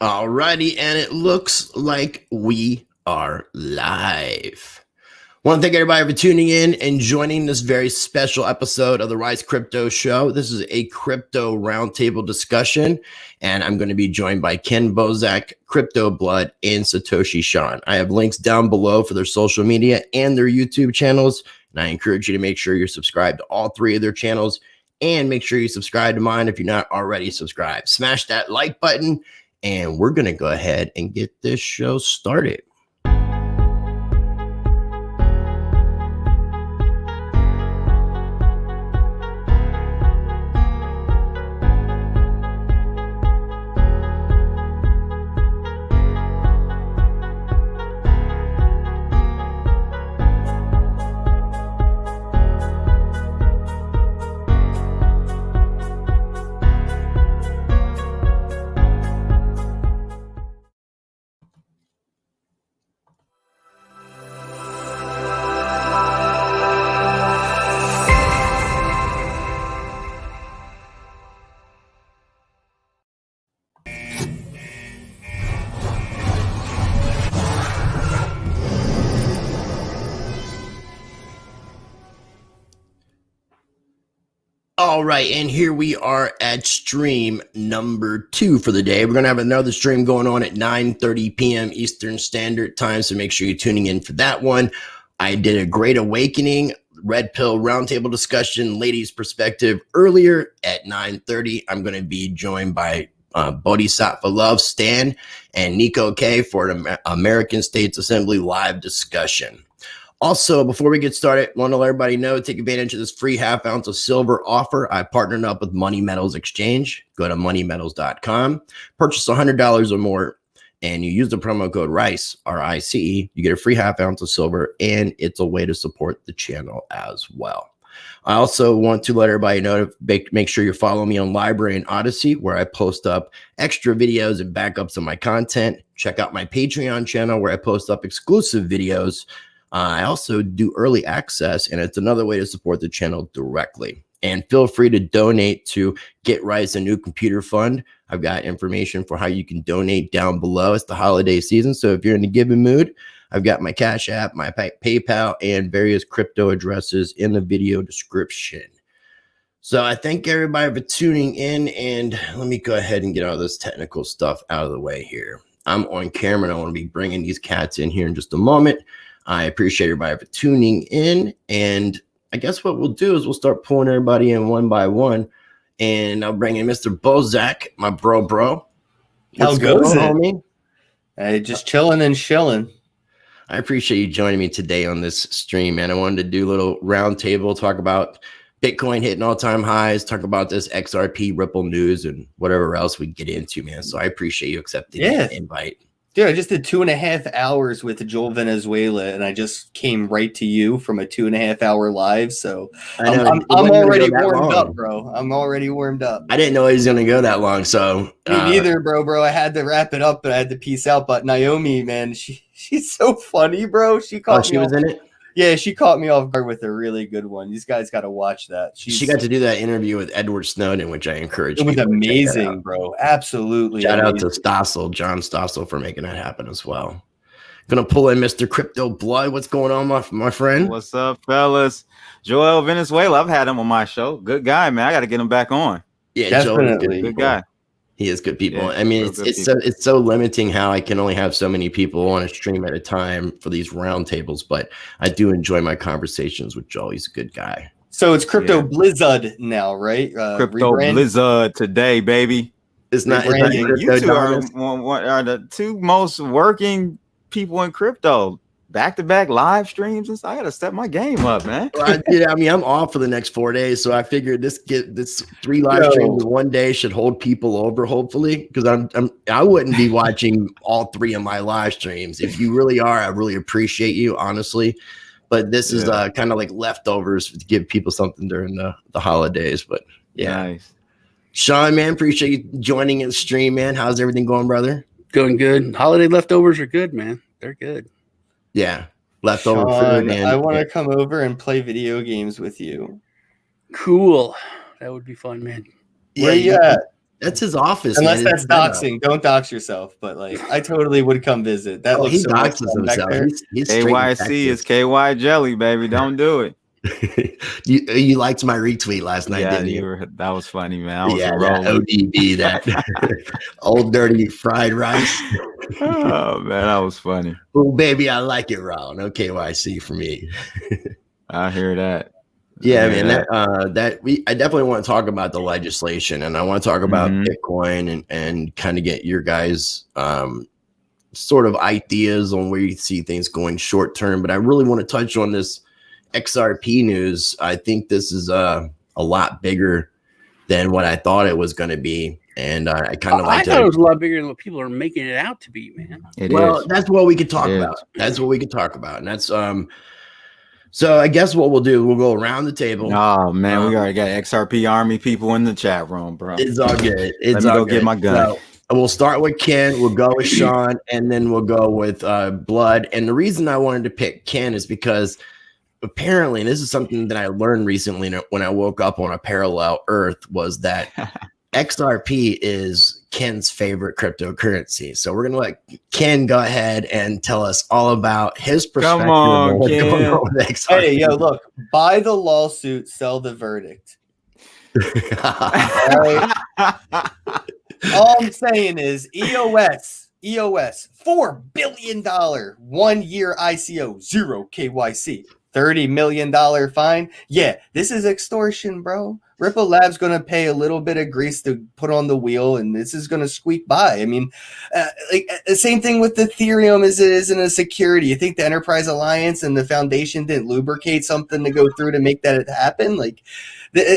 Alrighty, and it looks like we are live. Want to thank everybody for tuning in and joining this very special episode of the Rise Crypto Show. This is a crypto roundtable discussion, and I'm going to be joined by Kenn Bosak, Crypto Blood, and Satoshi Sean. I have links down below for their social media and their YouTube channels, and I encourage you to make sure you're subscribed to all three of their channels, and make sure you subscribe to mine if you're not already subscribed. Smash that like button. And we're going to go ahead and get this show started. All right, and here we are at stream number 2 for the day. We're going to have another stream going on at 9:30 p.m. Eastern Standard Time, so make sure you're tuning in for that one. I did a Great Awakening, Red Pill Roundtable Discussion, Ladies Perspective earlier at 9:30. I'm going to be joined by Bodhisattva Love, Stan, and Nico K for an American States Assembly live discussion. Also, before we get started, want to let everybody know, take advantage of this free half ounce of silver offer. I partnered up with Money Metals Exchange. Go to moneymetals.com, purchase $100 or more, and you use the promo code RICE, R-I-C-E. You get a free half ounce of silver, and it's a way to support the channel as well. I also want to let everybody know to make sure you follow me on Library and Odyssey, where I post up extra videos and backups of my content. Check out my Patreon channel, where I post up exclusive videos. I also do early access, and it's another way to support the channel directly. And feel free to donate to Get Rice, a new computer fund. I've got information for how you can donate down below. It's the holiday season, so if you're in the giving mood, I've got my Cash App, my PayPal, and various crypto addresses in the video description. So I thank everybody for tuning in, and let me go ahead and get all this technical stuff out of the way here. I'm on camera, and I want to be bringing these cats in here in just a moment. I appreciate everybody for tuning in, and I guess what we'll do is we'll start pulling everybody in one by one, and I'll bring in Mr. Bosak, my bro. How goes it, homie? Hey, just chilling and shilling. I appreciate you joining me today on this stream, man. I wanted to do a little roundtable, talk about Bitcoin hitting all-time highs, talk about this XRP Ripple news, and whatever else we get into, man. So I appreciate you accepting the invite. Dude, I just did 2.5 hours with Joel Venezuela, and I just came right to you from a 2.5 hour live. So I'm already warmed up, bro. I'm already warmed up. I didn't know he was going to go that long. So me neither, bro. I had to wrap it up, but I had to peace out. But Naomi, man, she's so funny, bro. She was in it. Yeah, she caught me off guard with a really good one. These guys got to watch that. She got to do that interview with Edward Snowden, which I encourage. It was amazing, bro. Absolutely. Shout out to Stossel, John Stossel, for making that happen as well. Gonna pull in Mr. Crypto Blood. What's going on, my friend? What's up, fellas? Joel Venezuela. I've had him on my show. Good guy, man. I got to get him back on. Yeah, definitely. Good guy. He is good people. Yeah, I mean, it's so limiting how I can only have so many people on a stream at a time for these roundtables, but I do enjoy my conversations with Joel. He's a good guy. So it's Crypto Blizzard now, right? Crypto Blizzard today, baby. It's not. You two are the two most working people in crypto. Back-to-back live streams, and I gotta step my game up, man. I'm off for the next 4 days, so I figured this 3 live streams in one day should hold people over, hopefully, because I wouldn't be watching all 3 of my live streams. If you really are, I really appreciate you, honestly. But this is kind of like leftovers to give people something during the holidays. But yeah, nice. Sean, man, appreciate you joining in the stream, man. How's everything going, brother? Going good. Holiday leftovers are good, man. They're good. Yeah, leftover food. I want to come over and play video games with you. Cool. That would be fun, man. Where you at? That's his office. Unless man. that's doxing. Don't dox yourself. But like, I totally would come visit. That looks he so doxes much fun back himself. there. He's KYC is KY jelly, baby. Don't do it. you liked my retweet last night, Yeah, didn't you? That was funny, man. I was that ODB, that old dirty fried rice. Oh man, that was funny. Oh baby, I like it raw. No KYC for me. I hear that. Yeah, man. I definitely want to talk about the legislation, and I want to talk about Bitcoin and kind of get your guys' sort of ideas on where you see things going short term. But I really want to touch on this XRP news. I think this is a lot bigger than what I thought it was going to be, and I kind of like. I thought it was a lot bigger than what people are making it out to be, man. That's what we could talk about. That's what we could talk about, and that's So I guess what we'll do, we'll go around the table. Oh man, we already got XRP Army people in the chat room, bro. It's all good. Let me go get my gun. So we'll start with Ken, we'll go with Sean, and then we'll go with Blood. And the reason I wanted to pick Ken is because apparently, and this is something that I learned recently when I woke up on a parallel Earth, was that XRP is Ken's favorite cryptocurrency. So we're gonna let Ken go ahead and tell us all about his perspective. Come on, Ken. Hey, yo, look, buy the lawsuit, sell the verdict. All I'm saying is EOS, $4 billion 1 year ICO, 0 KYC, $30 million fine. Yeah, this is extortion, bro. Ripple Labs going to pay a little bit of grease to put on the wheel, and this is going to squeak by. I mean, the same thing with Ethereum is it isn't a security. You think the Enterprise Alliance and the foundation didn't lubricate something to go through to make that happen? Like,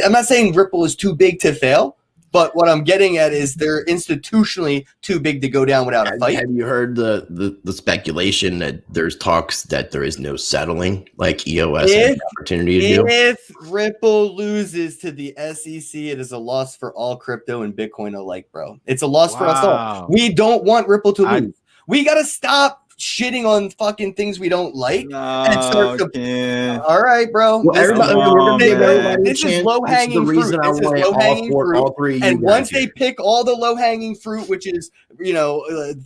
I'm not saying Ripple is too big to fail, but what I'm getting at is they're institutionally too big to go down without a fight. Have you heard the speculation that there's talks that there is no settling, like EOS has an opportunity to do? If Ripple loses to the SEC, it is a loss for all crypto and Bitcoin alike, bro. It's a loss for us all. We don't want Ripple to lose. We got to stop shitting on fucking things we don't like and start to, all right, bro. This is low-hanging fruit. This is low-hanging fruit. And once they pick all the low-hanging fruit, which is,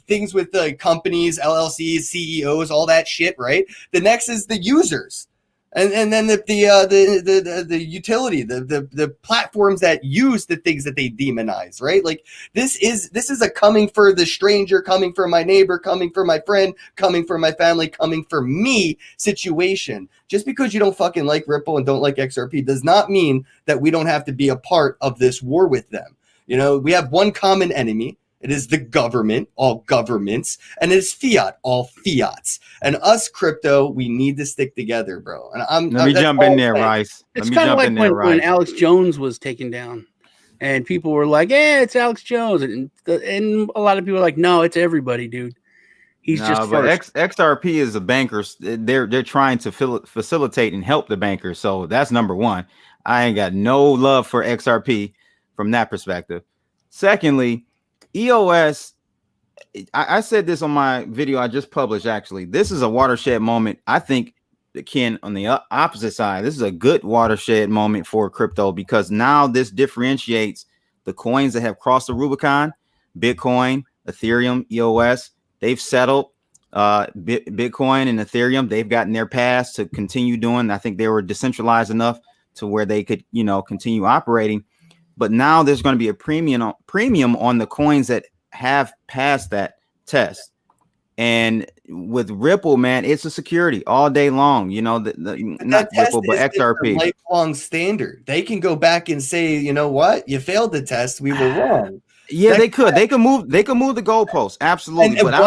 things with the companies, LLCs, CEOs, all that shit, right? The next is the users. And then the utility, the platforms that use the things that they demonize, right? Like this is a coming for the stranger, coming for my neighbor, coming for my friend, coming for my family, coming for me situation. Just because you don't fucking like Ripple and don't like XRP does not mean that we don't have to be a part of this war with them. We have one common enemy. It is the government, all governments, and it is fiat, all fiats. And us crypto, we need to stick together, bro. And let me jump in there, Rice. It's kind of like when Alex Jones was taken down, and people were like, "Yeah, it's Alex Jones," and a lot of people were like, "No, it's everybody, dude. He's just first." XRP is the bankers. They're trying to facilitate and help the bankers. So that's number one. I ain't got no love for XRP from that perspective. Secondly, EOS, I said this on my video I just published, actually. This is a watershed moment. I think, Ken, on the opposite side, this is a good watershed moment for crypto because now this differentiates the coins that have crossed the Rubicon, Bitcoin, Ethereum, EOS. They've settled. Bitcoin and Ethereum, they've gotten their pass to continue doing. I think they were decentralized enough to where they could, continue operating. But now there's going to be a premium on the coins that have passed that test. And with Ripple, man, it's a security all day long. Not Ripple, but XRP. Lifelong standard. They can go back and say, you know what, you failed the test. We were wrong. Yeah, they could. They can move the goalposts. Absolutely. But I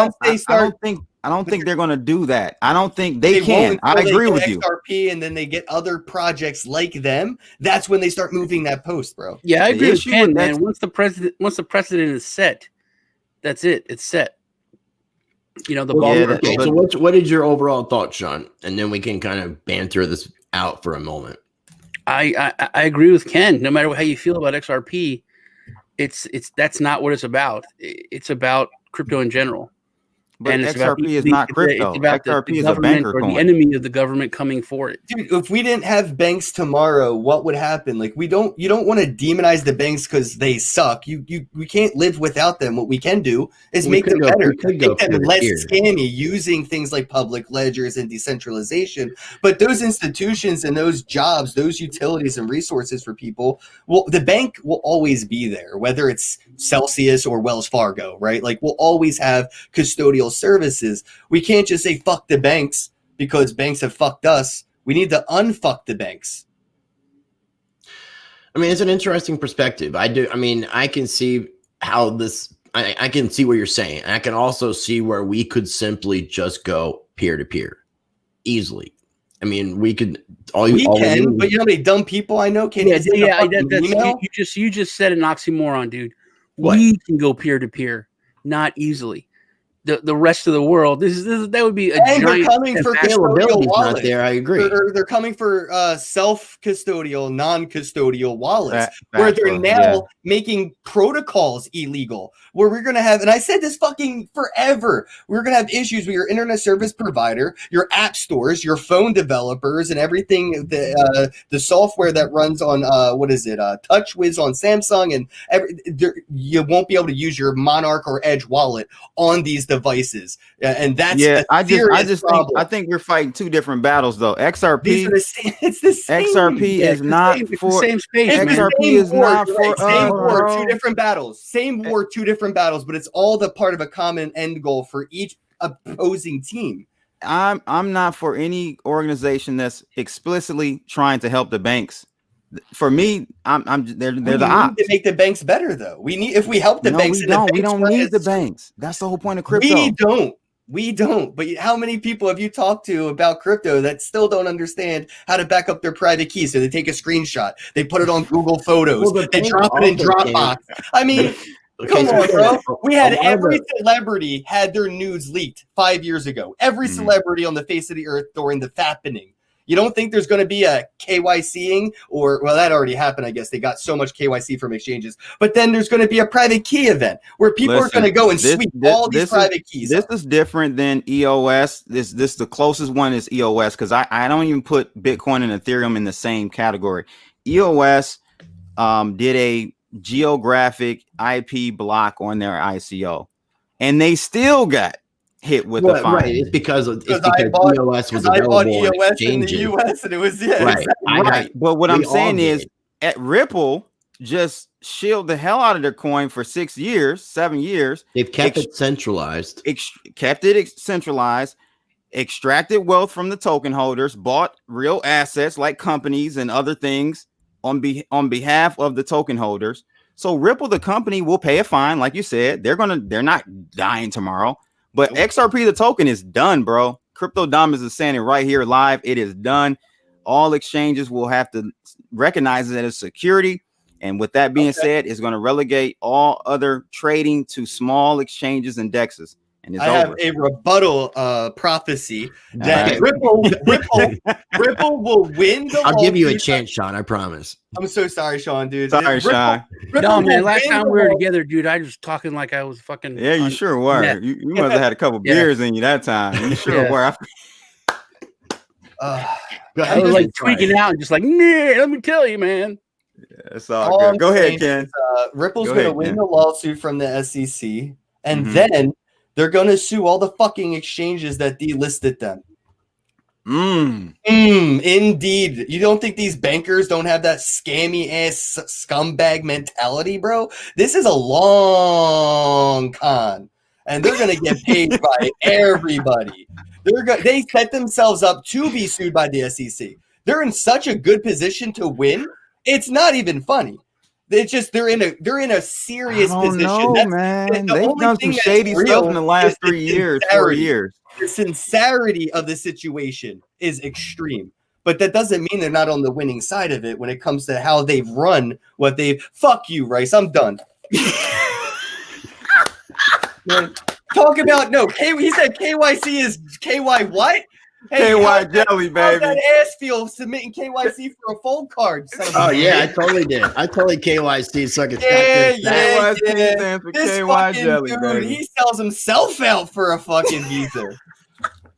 don't think they're going to do that. I don't think they can. I agree with you. XRP and then they get other projects like them. That's when they start moving that post, bro. Yeah, I agree with Ken, man. Once the precedent is set, that's it. It's set. The ball. Okay, so what is your overall thought, Sean? And then we can kind of banter this out for a moment. I agree with Ken. No matter how you feel about XRP, that's not what it's about. It's about crypto in general. But and XRP is not crypto. It's about XRP the is a government banker or coin. the enemy of the government coming for it. Dude, if we didn't have banks tomorrow, what would happen? Like, you don't want to demonize the banks because they suck. We can't live without them. What we can do is make them better, make them less scammy, using things like public ledgers and decentralization. But those institutions and those jobs, those utilities and resources for people, well, the bank will always be there, whether it's Celsius or Wells Fargo, right? Like, we'll always have custodial services. We can't just say fuck the banks because banks have fucked us. We need to unfuck the banks. I mean, it's an interesting perspective. I can see how this, I can see what you're saying. I can also see where we could simply just go peer to peer easily. I mean, we could. But you know how many dumb people I know can't. You just said an oxymoron, dude. What? We can go peer to peer, not easily. The rest of the world, that would be a giant. They're coming for custodial wallets. Not there, I agree. They're coming for self-custodial, non-custodial wallets, where they're now making protocols illegal. Where we're gonna have, and I said this fucking forever, we're gonna have issues with your internet service provider, your app stores, your phone developers, and everything. The software that runs on TouchWiz on Samsung, and you won't be able to use your Monarch or Edge wallet on these devices, and that's I think we're fighting two different battles though. XRP, it's the same. XRP is not for same space. XRP is not for same war, two different battles. Same war, two different battles, but it's all the part of a common end goal for each opposing team. I'm not for any organization that's explicitly trying to help the banks. For me, they're the ops. To make the banks better, though. If we help the banks, we don't need the banks. That's the whole point of crypto. We don't. But how many people have you talked to about crypto that still don't understand how to back up their private key? So they take a screenshot, they put it on Google Photos, they drop it in Dropbox. I mean, come on, bro. We had every celebrity had their nudes leaked 5 years ago. Every celebrity on the face of the earth during the fappening. You don't think there's going to be a KYCing that already happened, I guess. They got so much KYC from exchanges. But then there's going to be a private key event where people are going to go and sweep all these private keys. This is different than EOS. This the closest one is EOS because I don't even put Bitcoin and Ethereum in the same category. EOS did a geographic IP block on their ICO, and they still got hit with the fine. Right, it's because EOS was available on exchanges. In the US, and it was right. But what I'm saying is, at Ripple, just shield the hell out of their coin for 6 years, 7 years. They've kept it centralized. Centralized, extracted wealth from the token holders, bought real assets like companies and other things on behalf of the token holders. So Ripple, the company, will pay a fine, like you said. They're not dying tomorrow. But XRP, the token, is done, bro. Crypto Dominance is saying it right here live. It is done. All exchanges will have to recognize it as security. And with that being said, it's going to relegate all other trading to small exchanges and DEXs. And it's I have a rebuttal prophecy that Ripple will win the I'll give you a chance, Sean. I promise. I'm so sorry, Sean, dude. Sorry, Sean. No, man. Last time we were together, dude, I was talking like I was fucking. Yeah, you sure were. You must have had a couple beers in you that time. You sure were. I was like tweaking out and just like, nah, let me tell you, man. Yeah, it's all good. Go ahead, Ken. Ripple's going to win the lawsuit from the SEC, and then they're going to sue all the fucking exchanges that delisted them. Indeed. You don't think these bankers don't have that scammy ass scumbag mentality, bro? This is a long con, and they're going to get paid by everybody. They set themselves up to be sued by the SEC. They're in such a good position to win. It's not even funny. It's just they're in a serious position. Know, man. They've done some shady stuff in the last 4 years. The sincerity of the situation is extreme, but that doesn't mean they're not on the winning side of it when it comes to how they've run what they've. Fuck you, Rice. I'm done. Man, talk about he said KYC is KY what? KY jelly, baby. How's that ass feel submitting KYC for a fold card? Oh yeah, I totally did. I totally KYC suck it. Yeah. stands for This KY fucking jelly, dude, baby. he sells himself out for a fucking visa.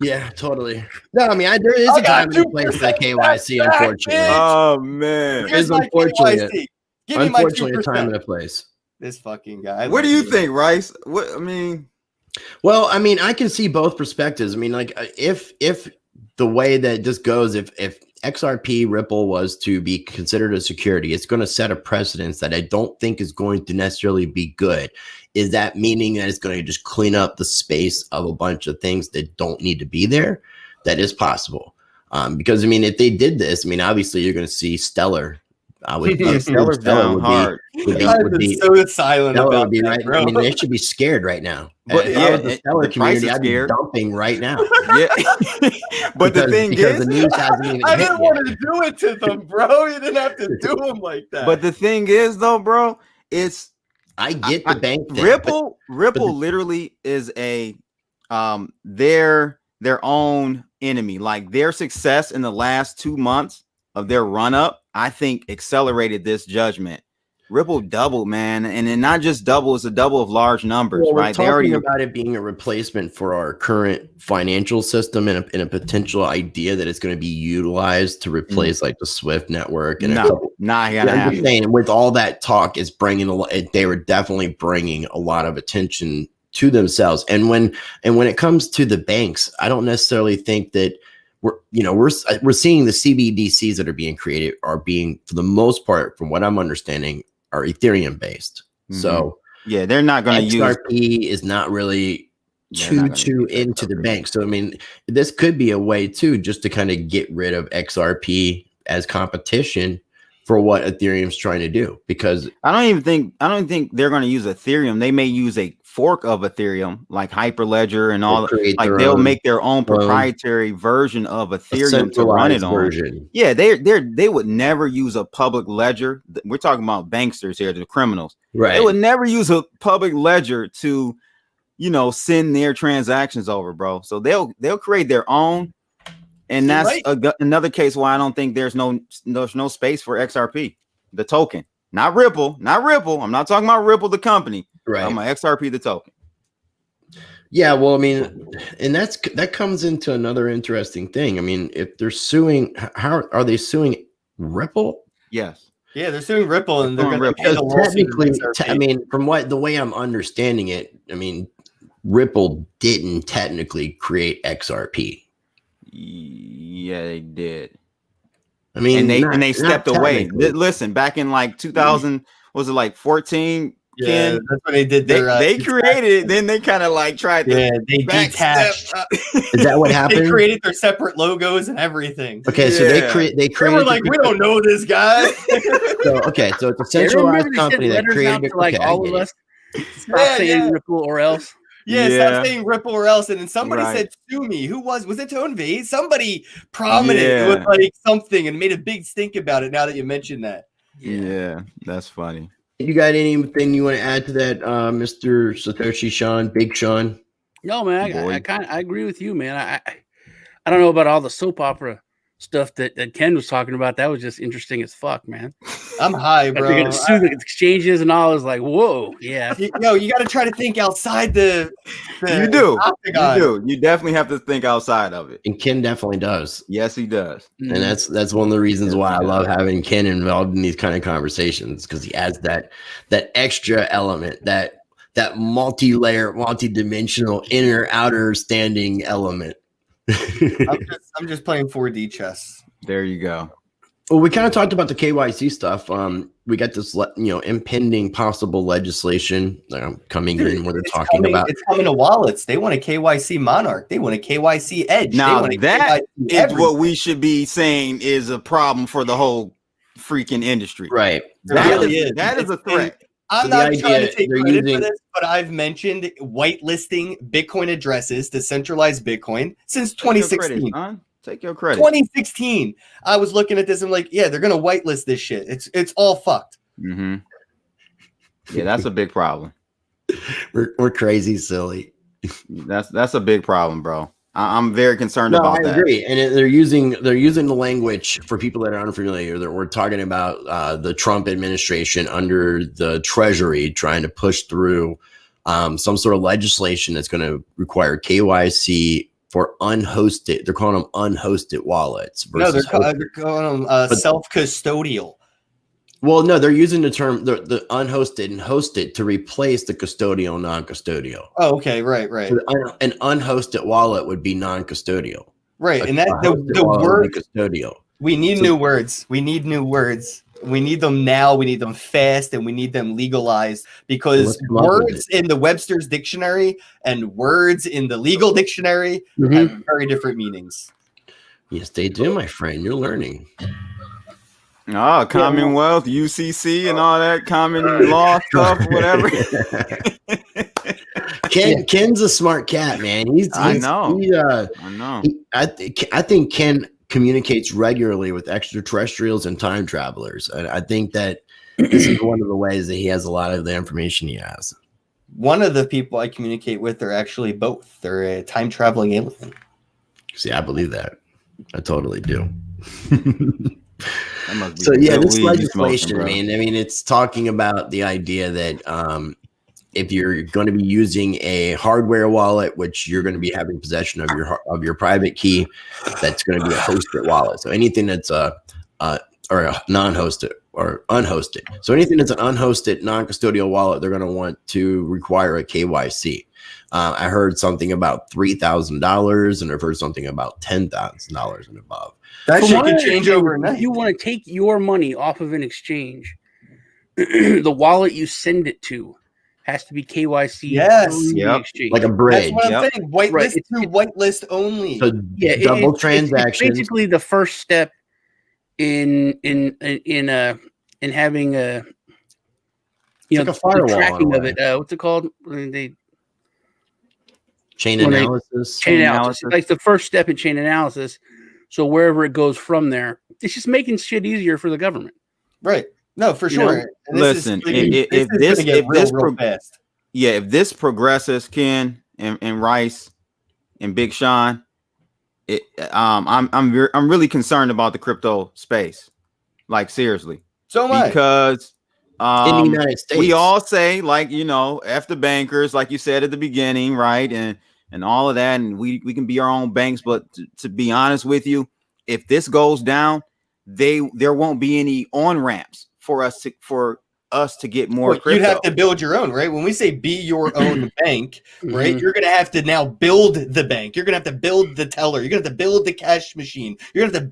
Yeah, totally. No, I mean, there is a time and a place for the KYC, unfortunately. Oh man, Here's it's my unfortunate. KYC. Give me my Unfortunately, 2%. a time and a place. This fucking guy. what do you think, Rice? What I mean, Well, I mean, I can see both perspectives. I mean, like if the way that this goes, if XRP Ripple was to be considered a security, it's going to set a precedence that I don't think is going to necessarily be good. Is that meaning that it's going to just clean up the space of a bunch of things that don't need to be there? That is possible. Because I mean, if they did this, I mean, obviously you're going to see Stellar. I would Stellar's down hard. Would be so silent Stellar about would be that, right. bro. I mean, they should be scared right now. But If I was the Stellar community, I'd be dumping right now. Yeah, but the thing is, the news hasn't even I hit didn't yet. want to do it to them, bro. You didn't have to do them like that. but the thing is, though, bro, it's I get the bank thing, Ripple but literally is a their own enemy. Like their success in the last 2 months of their run up, I think accelerated this judgment. Ripple doubled, man, and then not just double; it's a double of large numbers, well, right? We're talking about it being a replacement for our current financial system, and a potential idea that it's going to be utilized to replace like the SWIFT network. And I'm just saying, with all that talk, is bringing a lot. They were definitely bringing a lot of attention to themselves. And when it comes to the banks, I don't necessarily think that we're seeing the CBDCs that are being created are being, for the most part, from what I'm understanding, are Ethereum based. Mm-hmm. So yeah, they're not going to use XRP is not really too into the bank. So I mean, this could be a way too, just to kind of get rid of XRP as competition for what Ethereum's trying to do. Because I don't even think they're going to use Ethereum. They may use a fork of Ethereum, like Hyperledger and all. Like they'll make their own proprietary version of Ethereum to run it on. Version. Yeah, they would never use a public ledger. We're talking about banksters here, the criminals. Right. They would never use a public ledger to, send their transactions over, bro. So they'll create their own. And that's another case why I don't think there's no space for XRP, the token, not Ripple. I'm not talking about Ripple, the company. Right. I'm XRP, the token. Yeah, well, I mean, and that comes into another interesting thing. I mean, if they're suing, how are they suing Ripple? Yes. Yeah, they're suing Ripple, and they're going to pay the technically. I mean, from the way I'm understanding it, I mean, Ripple didn't technically create XRP. Yeah, they did. I mean, and they stepped away. Listen, back in like 2000, was it like 14? Yeah, Ken, that's when they did their. They created it. Then they kind of like tried to. Yeah, they detached. Is that what happened? They created their separate logos and everything. Okay, so they created. They were like, we don't know this guy. So it's a centralized company that created like all of us. Stop saying Ripple or else. Yeah, stop saying Ripple or else. And then somebody said, sue me. Who was it Tone V? Somebody prominent with like something and made a big stink about it now that you mentioned that. Yeah, that's funny. You got anything you want to add to that, Mr. Satoshi Sean, Big Sean? No, man, I agree with you, man. I don't know about all the soap opera stuff that Ken was talking about. That was just interesting as fuck, man. I'm high, bro. They're gonna sue the exchanges and all. Is like, whoa, yeah. You got to try to think outside the you do. Octagon. You do. You definitely have to think outside of it. And Ken definitely does. Yes, he does. And that's one of the reasons why I love having Ken involved in these kind of conversations, because he adds that extra element, that multi-layer, multi-dimensional inner outer standing element. I'm just playing 4D chess. There you go. Well, we kind of talked about the KYC stuff. We got this, impending possible legislation coming in where they're talking about. It's coming to wallets. They want a KYC Monarch. They want a KYC Edge. Now that is what we should be saying is a problem for the whole freaking industry. Right. That is a threat. I'm not trying to take credit for this, but I've mentioned whitelisting Bitcoin addresses to centralize Bitcoin since 2016. Take your credit. 2016. I was looking at this and like, yeah, they're gonna whitelist this shit. It's all fucked. Mm-hmm. Yeah, that's a big problem. We're crazy silly. That's a big problem, bro. I'm very concerned about that. I agree, and they're using the language for people that are unfamiliar. That we're talking about the Trump administration under the Treasury trying to push through some sort of legislation that's going to require KYC for unhosted. They're calling them unhosted wallets. No, they're calling them self-custodial. Well, no, they're using the term the unhosted and hosted to replace the custodial, non-custodial. Oh, okay, right. So an unhosted wallet would be non-custodial, right? And that the word custodial. We need new words. We need new words. We need them now. We need them fast, and we need them legalized because words in the Webster's dictionary and words in the legal dictionary have very different meanings. Yes, they do, my friend. You're learning. Oh, Commonwealth, UCC, and all that common law stuff, whatever. Kenn's a smart cat, man. I know. I think Kenn communicates regularly with extraterrestrials and time travelers. I think that this is one of the ways that he has a lot of the information he has. One of the people I communicate with are actually both. They're a time traveling alien. See, I believe that. I totally do. So yeah, this legislation, I mean, it's talking about the idea that if you're going to be using a hardware wallet, which you're going to be having possession of your private key, that's going to be a hosted wallet. So anything that's or a non-hosted or unhosted. So anything that's an unhosted, non-custodial wallet, they're going to want to require a KYC. I heard something about $3,000, and I've heard something about $10,000 and above. That shit can change overnight. You want to take your money off of an exchange. The wallet you send it to has to be KYC. Yes, like a bridge. That's what I'm saying. Whitelist to whitelist only. So double transactions. It's basically the first step in having a like a firewall tracking of it. What's it called? Chain analysis. Chain analysis. Like the first step in chain analysis. So wherever it goes from there, it's just making shit easier for the government. Right. No, for sure. Listen, if this progresses, Ken and Rice and Big Sean, I'm really concerned about the crypto space. Like seriously. So am I. Because in the United States, we all say, like, F the bankers, like you said at the beginning, right? And all of that, and we can be our own banks. But to be honest with you, if this goes down, there won't be any on ramps for us to get more crypto. You'd have to build your own, right? When we say be your own bank, right? You're gonna have to now build the bank. You're gonna have to build the teller. You're gonna have to build the cash machine. You're gonna have to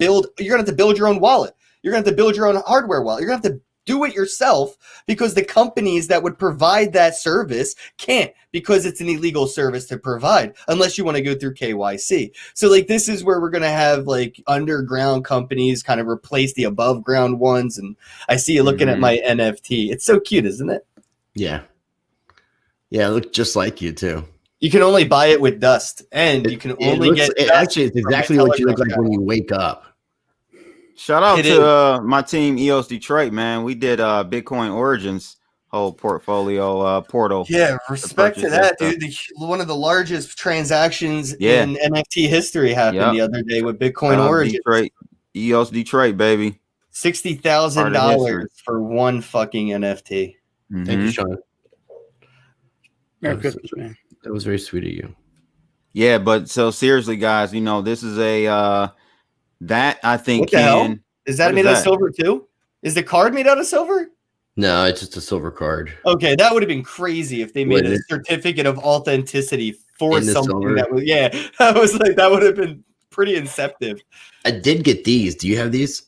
build your own wallet. You're gonna have to build your own hardware wallet. You're gonna have to do it yourself because the companies that would provide that service can't, because it's an illegal service to provide unless you want to go through KYC. So like this is where we're going to have like underground companies kind of replace the above ground ones. And I see you looking at my NFT. It's so cute, isn't it? Yeah. Yeah, it looks just like you too. You can only buy it with dust, and you can only get actually it's exactly what you look like when you wake up. Shout out to my team, EOS Detroit, man. We did Bitcoin Origins whole portfolio portal. Yeah, respect to that, dude. One of the largest transactions in NFT history happened the other day with Bitcoin Origins. Detroit, EOS Detroit, baby. $60,000 for one fucking NFT. Thank you, Sean. Merry Christmas, man. That was very sweet of you. Yeah, but so seriously, guys, this is a that I think is that made out of silver too? Is the card made out of silver? No, it's just a silver card. Okay, that would have been crazy if they made a certificate of authenticity for something that was that would have been pretty inceptive. I did get these. Do you have these?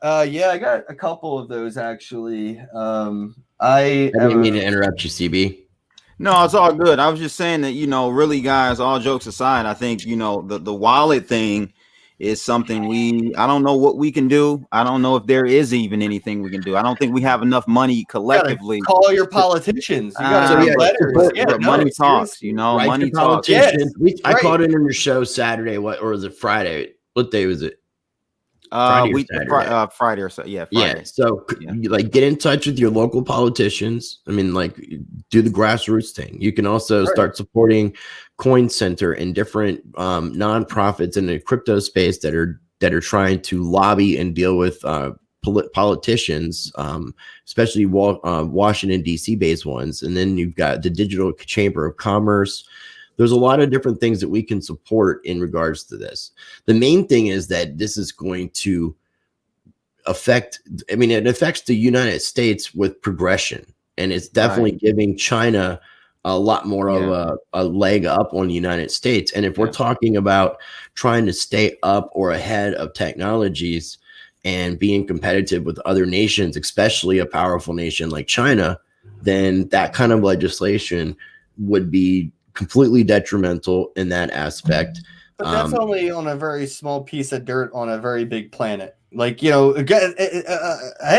Yeah, I got a couple of those actually. I didn't mean to interrupt you, CB. No, it's all good. I was just saying that, really, guys, all jokes aside, I think, the wallet thing is something I don't know what we can do. I don't know if there is even anything we can do. I don't think we have enough money collectively. Call your politicians. You got to letters. Money talks, money talks. I called in on your show Saturday, or was it Friday? What day was it? Friday or so. Yeah, Friday. Yeah. So like get in touch with your local politicians. I mean, like do the grassroots thing. You can also start supporting Coin Center and different nonprofits in the crypto space that are trying to lobby and deal with politicians, especially Washington D.C. based ones. And then you've got the Digital Chamber of Commerce. There's a lot of different things that we can support in regards to this. The main thing is that this is going to affect, I mean, it affects the United States with progression, and it's definitely giving China a lot more of a leg up on the United States. And if we're talking about trying to stay up or ahead of technologies and being competitive with other nations, especially a powerful nation like China, then that kind of legislation would be completely detrimental in that aspect. But that's only on a very small piece of dirt on a very big planet. Like, you know, hey,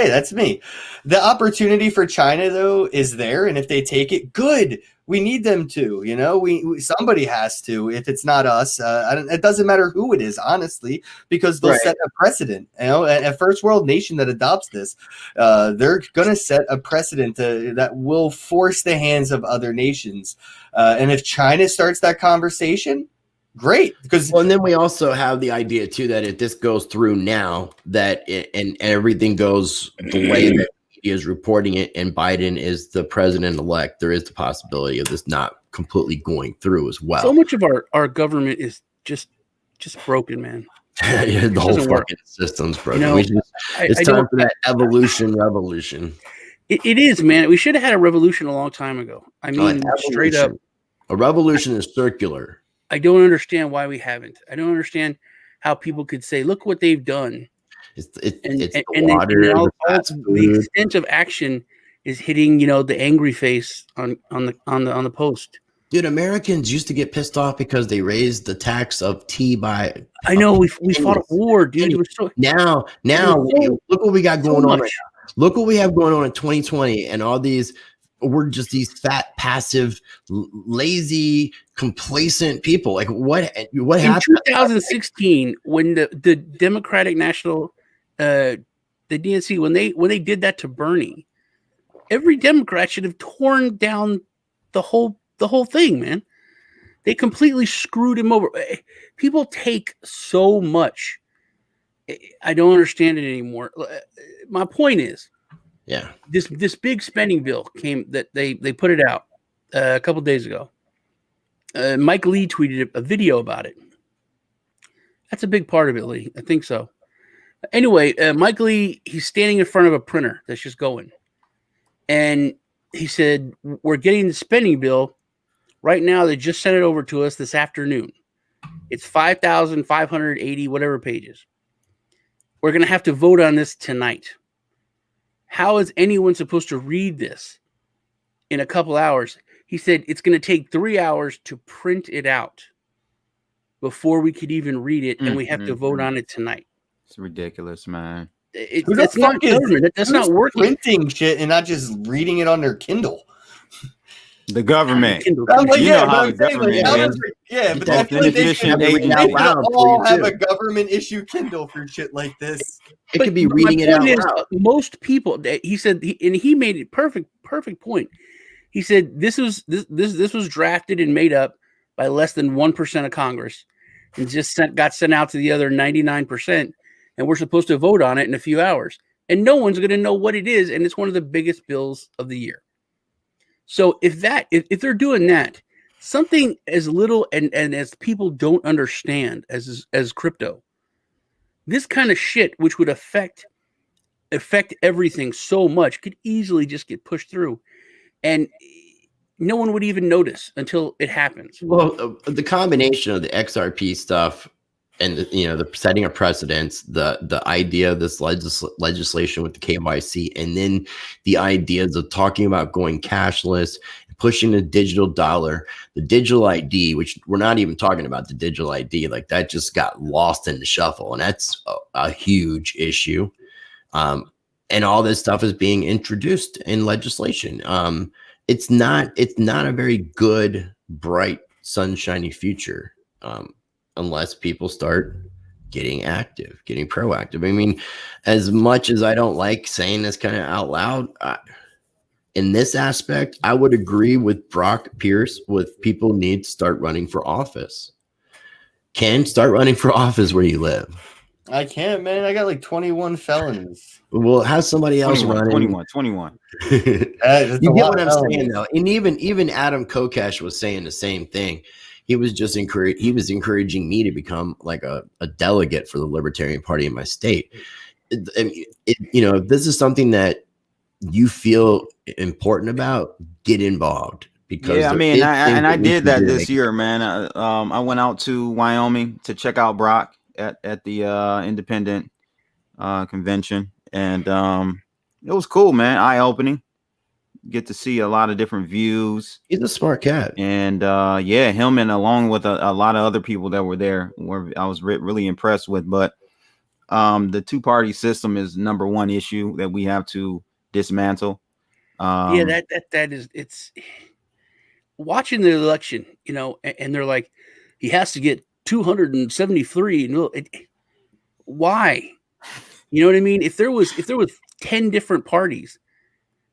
that's me. The opportunity for China, though, is there. And if they take it, good. We need them to, you know, somebody has to. If it's not us, it doesn't matter who it is, honestly, because they'll set a precedent. You know, a first world nation that adopts this, they're going to set a precedent that will force the hands of other nations. And if China starts that conversation, great. Because and then we also have the idea too that if this goes through now, that and everything goes the way that media is reporting it, and Biden is the president-elect, there is the possibility of this not completely going through as well. So much of our government is just broken, man. The whole fucking system's broken. You know, it's time for that revolution. It is, man. We should have had a revolution a long time ago. I mean, straight up. A revolution is circular. I don't understand why we haven't. I don't understand how people could say, "Look what they've done." It's the water, the extent of action is hitting, you know, the angry face on the post. Dude, Americans used to get pissed off because they raised the tax of tea by. I know we fought a war, dude. Now, look what we got going on. Right now. Look what we have going on in 2020, and all these. We're just these fat, passive, lazy, complacent people. Like what happened? In 2016, when the Democratic National, the DNC, when they did that to Bernie, every Democrat should have torn down the whole thing, man. They completely screwed him over. People take so much. I don't understand it anymore. My point is, this big spending bill came that they put it out a couple of days ago. Mike Lee tweeted a video about it. That's a big part of it, Lee. I think so. Anyway, Mike Lee, he's standing in front of a printer that's just going. And he said, we're getting the spending bill. Right now, they just sent it over to us this afternoon. It's 5,580 whatever pages. We're going to have to vote on this tonight. How is anyone supposed to read this in a couple hours? He said it's going to take 3 hours to print it out before we could even read it, and we have to vote on it tonight. It's ridiculous, man. That's not government. That's not working. Printing shit and not just reading it on their Kindle. The government. I'm like, yeah, but I feel like they should all have a government issue Kindle for shit like this. It could be reading it out loud. Most people, he said, and he made it perfect point. He said this was drafted and made up by less than 1% of Congress, and just got sent out to the other 99%, and we're supposed to vote on it in a few hours, and no one's going to know what it is, and it's one of the biggest bills of the year. So if they're doing that, something as little and as people don't understand as crypto, this kind of shit, which would affect everything so much, could easily just get pushed through, and no one would even notice until it happens. Well, the combination of the XRP stuff and the setting of precedents, the idea of this legislation with the KYC, and then the ideas of talking about going cashless, pushing the digital dollar, the digital ID, which we're not even talking about the digital ID, like that just got lost in the shuffle, and that's a huge issue. And all this stuff is being introduced in legislation. It's not a very good, bright, sunshiny future. Unless people start getting active, getting proactive. I mean, as much as I don't like saying this kind of out loud, in this aspect, I would agree with Brock Pierce with people need to start running for office. Can start running for office where you live. I can't, man. I got like 21 felonies. Well, have somebody else running. 21. You get what I'm saying, though. And even Adam Kokesh was saying the same thing. He was just encouraging me to become like a delegate for the Libertarian Party in my state. If this is something that you feel important about, get involved. Because I did that this year, man. I went out to Wyoming to check out Brock at the independent convention, and it was cool, man. Eye opening. Get to see a lot of different views. He's a smart cat, and him and along with a lot of other people that were there, I was really impressed with. But the two-party system is number one issue that we have to dismantle. It's watching the election, and they're like, he has to get 273. No, why? You know what I mean? If there was 10 different parties,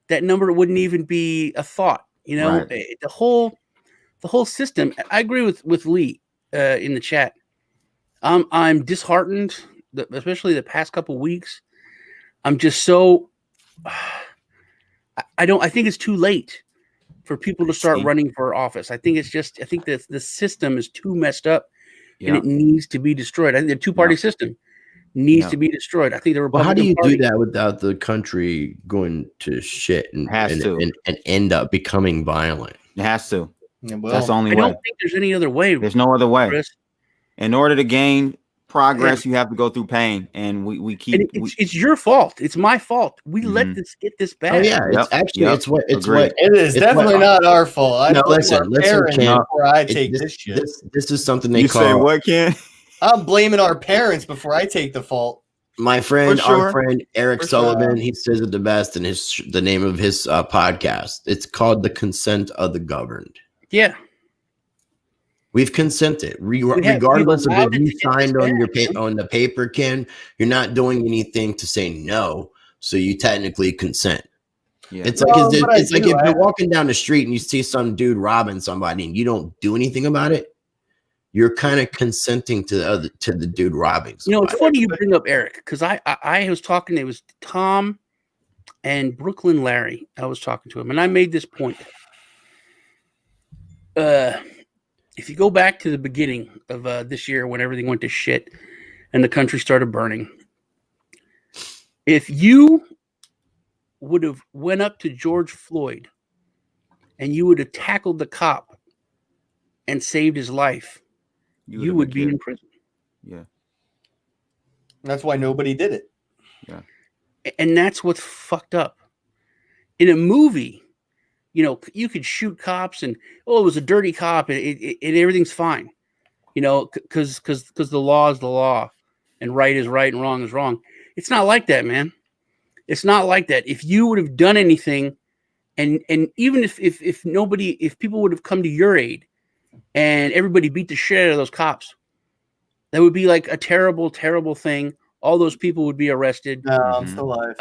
that number wouldn't even be a thought. Right. The whole system. I agree with Lee in the chat. I'm disheartened, especially the past couple of weeks. I'm just so. I think it's too late for people to start running for office. I think that the system is too messed up, and it needs to be destroyed. I think the two-party system needs to be destroyed. I think the Republican how do you Party, do that without the country going to shit and end up becoming violent? It has to. That's the only way. I don't think there's any other way. There's no other way. Chris. In order to gain progress, you have to go through pain, and we keep. It's your fault. It's my fault. We let this get this bad. Oh yeah, it is definitely not our fault. Listen, Ken, before I take this shit. This is something they call. Say what, Ken? I'm blaming our parents before I take the fault. My friend, our friend Eric Sullivan, he says it the best in the name of his podcast. It's called The Consent of the Governed. Yeah. We've consented, regardless of if you signed on the paper, Ken. You're not doing anything to say no, so you technically consent. Yeah. It's like if you're walking down the street and you see some dude robbing somebody and you don't do anything about it, you're kind of consenting to the dude robbing somebody. It's funny you bring up Eric, because I was talking. It was Tom and Brooklyn Larry. I was talking to him, and I made this point. If you go back to the beginning of this year when everything went to shit and the country started burning, if you would have went up to George Floyd and you would have tackled the cop and saved his life, you would be in prison. Yeah. That's why nobody did it. Yeah. And that's what's fucked up. In a movie, you could shoot cops and, it was a dirty cop and everything's fine, because the law is the law and right is right and wrong is wrong. It's not like that, man. It's not like that. If you would have done anything, and even if people would have come to your aid and everybody beat the shit out of those cops, that would be like a terrible, terrible thing. All those people would be arrested. No, I'm still alive.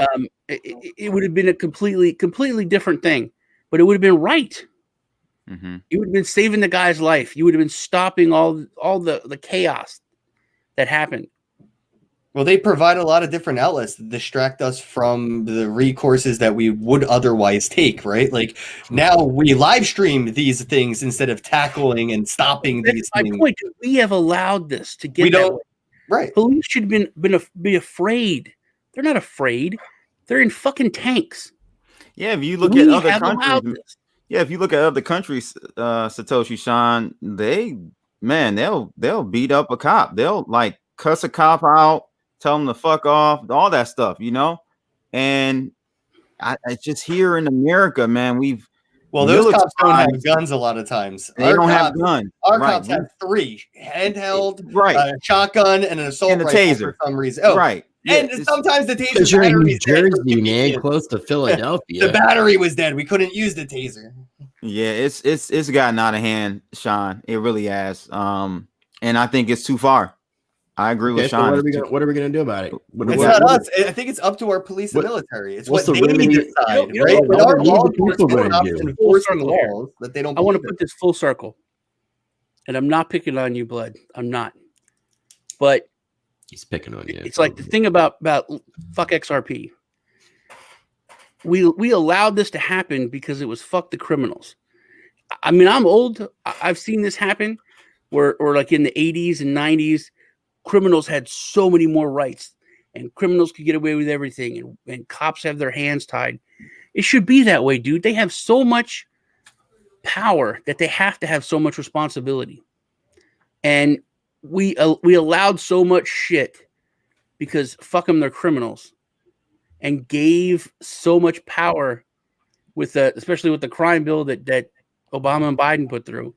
It would have been a completely different thing. But it would have been right. Mm-hmm. You would have been saving the guy's life. You would have been stopping all the chaos that happened. Well, they provide a lot of different outlets to distract us from the recourses that we would otherwise take, right? Like now we live stream these things instead of tackling and stopping these things. My point. We have allowed this to get that way. Right. Police should be afraid. They're not afraid. They're in fucking tanks. Yeah, if you look at other countries, Satoshi Sean, they'll beat up a cop. They'll like cuss a cop out, tell them to fuck off, all that stuff, And I just here in America, man, those cops don't have guns a lot of times. They don't have guns. Our cops have 3: handheld, a shotgun, and an assault rifle taser for some reason. Oh, right. And sometimes the taser because you're in New battery Jersey, man, close to Philadelphia. The battery was dead. We couldn't use the taser. Yeah, it's gotten out of hand, Sean. It really has. And I think it's too far. I agree with So Sean. what are we gonna do about it? It's not us. I think it's up to our police and military. It's what they decide, right? But our law enforcement option enforcing laws that they don't. I want to put this full circle, and I'm not picking on you, Blood. I'm not. But he's picking on you. It's like the thing about fuck XRP. We allowed this to happen because it was fuck the criminals. I mean, I'm old. I've seen this happen where, or like in the 80s and 90s, criminals had so many more rights and criminals could get away with everything and cops have their hands tied. It should be that way, dude. They have so much power that they have to have so much responsibility. And we allowed so much shit because fuck them, they're criminals, and gave so much power with especially with the crime bill that Obama and Biden put through,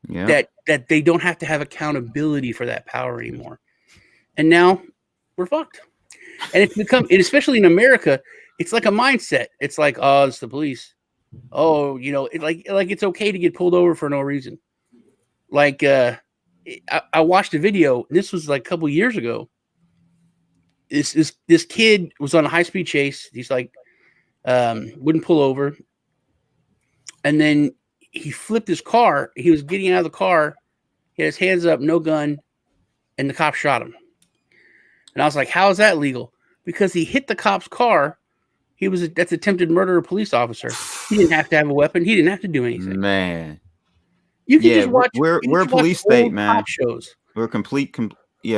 that they don't have to have accountability for that power anymore. And now we're fucked. And it's become, and especially in America, it's like a mindset. It's like, oh, it's the police. Oh, you know, like it's okay to get pulled over for no reason. Like, I watched a video. This was like a couple years ago. This kid was on a high-speed chase. He's like, wouldn't pull over. And then he flipped his car. He was getting out of the car. He had his hands up, no gun. And the cop shot him. And I was like, how is that legal? Because he hit the cop's car. That's attempted murder of a police officer. He didn't have to have a weapon. He didn't have to do anything. Man. You can just watch. We're a police state, man. Shows. We're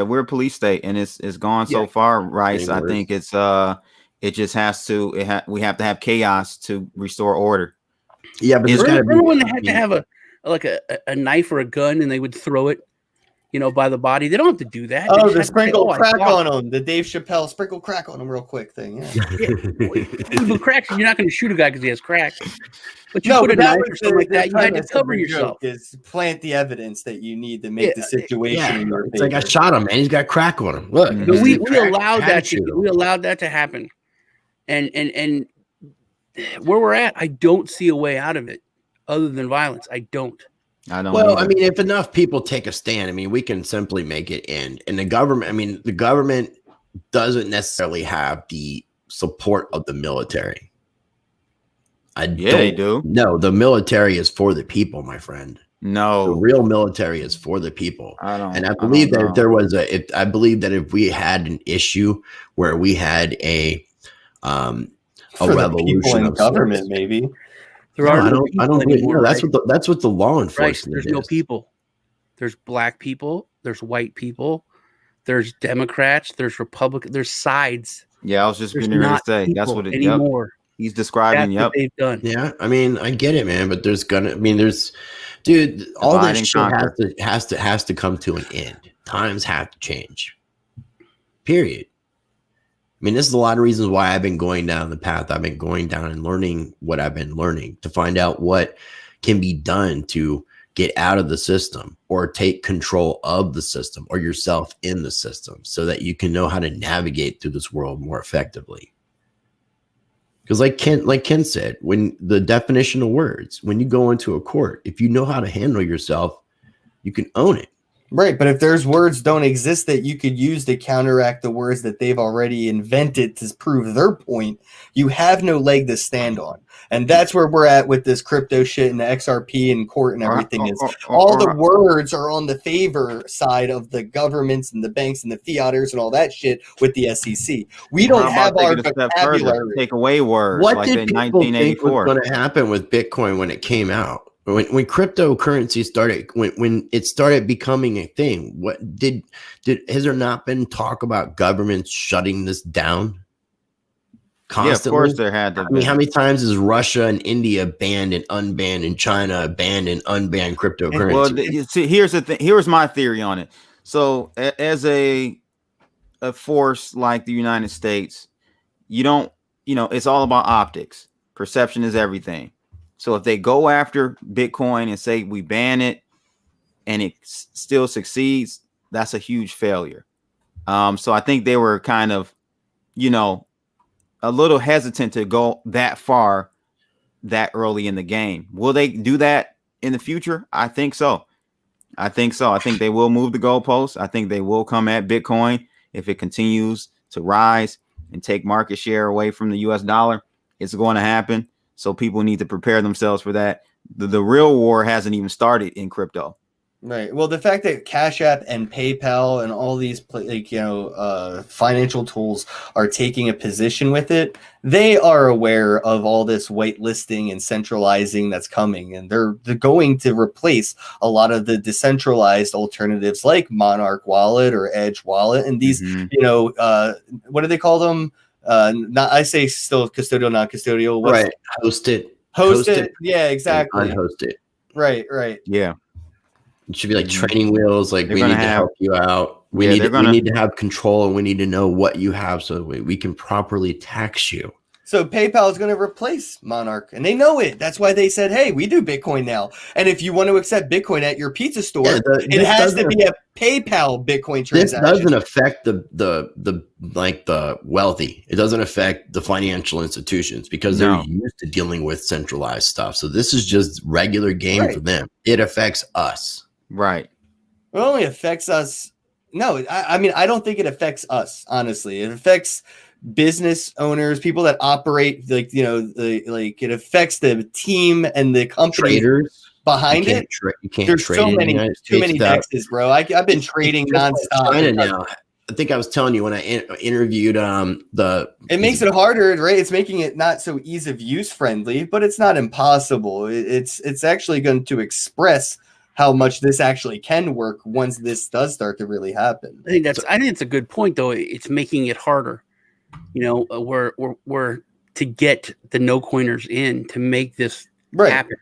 we're a police state, and it's gone so far, Rice. I think it's it just has to. We have to have chaos to restore order. Yeah, but remember when they had to have a knife or a gun, and they would throw it, you know, by the body? They don't have to do that. Oh, the sprinkle crack on them. The Dave Chappelle sprinkle crack on them real quick thing. Yeah. Cracks, you're not going to shoot a guy because he has crack. But you put a knife or something like that, you had to cover yourself. Is plant the evidence that you need to make the situation in your favor. It's like I shot him, man. He's got crack on him. Look, we allowed that to happen. And where we're at, I don't see a way out of it other than violence. I don't. Well, I mean, if enough people take a stand, I mean, we can simply make it end. And the government doesn't necessarily have the support of the military. They do. No, the military is for the people, my friend. No, the real military is for the people. I believe that if we had an issue where we had a revolution of government, sorts, maybe. I don't believe. No, that's what the law enforcement. There's no people. There's black people. There's white people. There's Democrats. There's Republicans. There's sides. Yeah, I was just going to say that's what it anymore. He's describing. That's what they've done. Yeah, I mean, I get it, man. But dude, all this shit has to come to an end. Times have to change. Period. I mean, this is a lot of reasons why I've been going down the path I've been going down and learning what I've been learning to find out what can be done to get out of the system or take control of the system or yourself in the system so that you can know how to navigate through this world more effectively. Because like Ken said, when the definition of words, when you go into a court, if you know how to handle yourself, you can own it. Right, but if there's words don't exist that you could use to counteract the words that they've already invented to prove their point, you have no leg to stand on. And that's where we're at with this crypto shit and the XRP and court and everything is all the words are on the favor side of the governments and the banks and the fiaters and all that shit with the SEC. We don't have our vocabulary. Take away words. What did people think was going to happen with Bitcoin when it came out? When cryptocurrency started, when it started becoming a thing, what has there not been talk about governments shutting this down? Constantly? Yeah, of course there had to be. I mean, how many times is Russia and India banned and unbanned and China banned and unbanned cryptocurrency? Well, see, here's the thing. Here's my theory on it. So as a force like the United States, it's all about optics. Perception is everything. So if they go after Bitcoin and say we ban it and it still succeeds, that's a huge failure. So I think they were kind of, a little hesitant to go that far that early in the game. Will they do that in the future? I think so. I think so. I think they will move the goalposts. I think they will come at Bitcoin if it continues to rise and take market share away from the US dollar. It's going to happen. So people need to prepare themselves for that. The real war hasn't even started in crypto. Right. Well, the fact that Cash App and PayPal and all these financial tools are taking a position with it, they are aware of all this whitelisting and centralizing that's coming, and they're going to replace a lot of the decentralized alternatives like Monarch Wallet or Edge Wallet and these, what do they call them? Not I say still custodial, non-custodial. Right. Host it. Yeah, exactly. Unhost it. Right. Yeah. It should be like training wheels. Like, we need to help you out. We need to have control, and we need to know what you have so we can properly tax you. So PayPal is going to replace Monarch, and they know it. That's why they said, "Hey, we do Bitcoin now, and if you want to accept Bitcoin at your pizza store, it has to be a PayPal Bitcoin transaction." This doesn't affect the wealthy. It doesn't affect the financial institutions because they're used to dealing with centralized stuff. So this is just regular game for them. It affects us. Right. It only affects us. No, I mean, I don't think it affects us. Honestly, it affects business owners, people that operate it affects the team and the company behind it. You can't There's trade so many, too many dexes, bro. I've been trading nonstop. China now. I think I was telling you when I interviewed it makes it harder, right? It's making it not so ease of use friendly, but it's not impossible. It's actually going to express how much this actually can work once this does start to really happen. I think it's a good point, though. It's making it harder. We're to get the no coiners in to make this happen.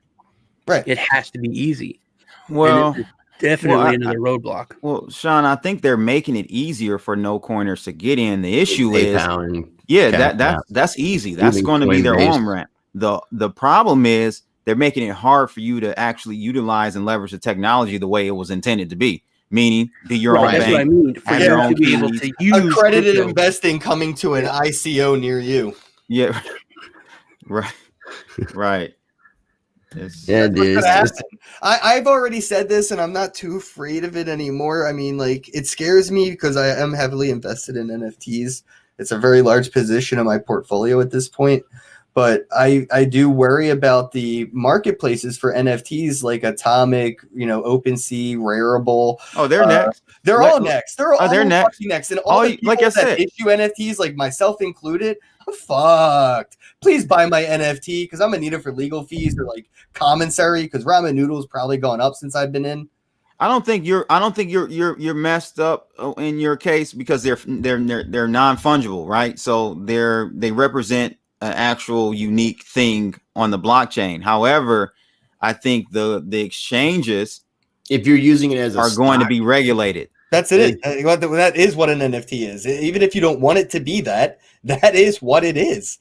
Right. It has to be easy. Well, definitely another roadblock. Well, Sean, I think they're making it easier for no coiners to get in. The issue is, that's easy. That's going to be their on ramp. The problem is they're making it hard for you to actually utilize and leverage the technology the way it was intended to be. Meaning, be your own bank. That's what I mean. For you to be able to use accredited crypto. Investing coming to an ICO near you. Yeah, right. Dude. I've already said this, and I'm not too afraid of it anymore. I mean, like, it scares me because I am heavily invested in NFTs. It's a very large position of my portfolio at this point. But I do worry about the marketplaces for NFTs like Atomic, OpenSea, Rareable. Oh, they're next. They're all next. They're all next. And all the people that issue NFTs, like myself included, I'm fucked. Please buy my NFT because I'm gonna need it for legal fees or like commissary because ramen noodles probably gone up since I've been in. I don't think you're messed up in your case because they're non-fungible, right? So they represent an actual unique thing on the blockchain. However, I think the exchanges, if you're using it as are going to be regulated. That's it. That is what an NFT is. Even if you don't want it to be that is what it is.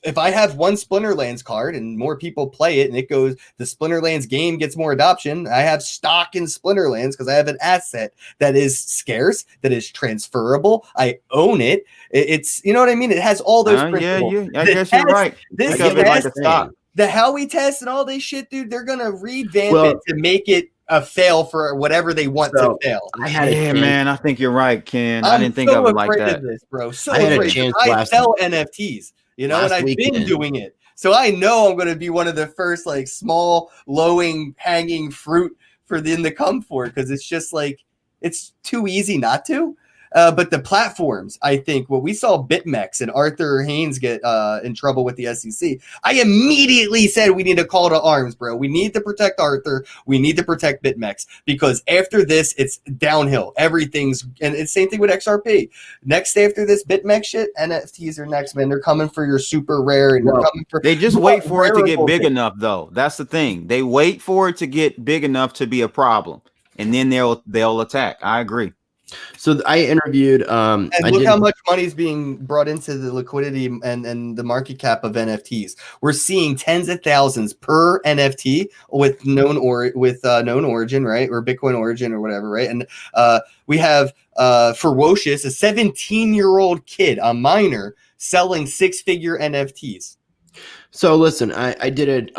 If I have one Splinterlands card and more people play it and it goes, the Splinterlands game gets more adoption. I have stock in Splinterlands because I have an asset that is scarce, that is transferable. I own it. It's, you know what I mean? It has all those principles. I guess you're right. The Howey test and all this shit, dude, they're going to revamp it to make it a fail for whatever they want to fail. I think you're right, Ken. I didn't think of it like that. This, bro. I had a chance I sell NFTs, and I've been doing it. So I know I'm going to be one of the first like small, lowing, hanging fruit for them to come for because it's just like it's too easy not to. But the platforms, I think, what we saw BitMEX and Arthur Haynes get in trouble with the SEC, I immediately said we need a call to arms, bro. We need to protect Arthur. We need to protect BitMEX because after this, it's downhill. Everything's, and it's same thing with XRP. Next after this BitMEX shit, NFTs are next, man. They're coming for your super rare, and they're coming for. They just wait for it to get big enough, though. That's the thing. They wait for it to get big enough to be a problem, and then they'll attack. I agree. So I interviewed and look how much money is being brought into the liquidity and the market cap of NFTs. We're seeing tens of thousands per NFT with known origin, right? Or Bitcoin origin or whatever, right? And we have Ferocious, a 17-year-old kid, a minor, selling 6-figure NFTs. So listen, I did it.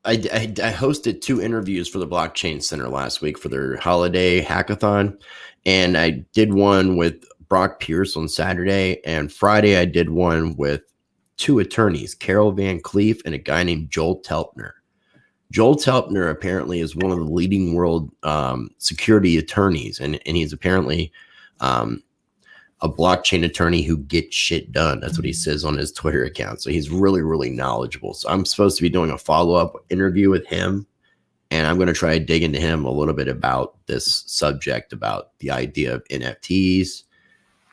I hosted 2 interviews for the Blockchain Center last week for their holiday hackathon, and I did one with Brock Pierce on Saturday, and Friday I did one with 2 attorneys, Carol Van Cleef and a guy named Joel Telpner. Joel Telpner apparently is one of the leading world security attorneys, and he's apparently a blockchain attorney who gets shit done. That's what he says on his Twitter account. So he's really, really knowledgeable. So I'm supposed to be doing a follow-up interview with him, and I'm going to try to dig into him a little bit about this subject, about the idea of NFTs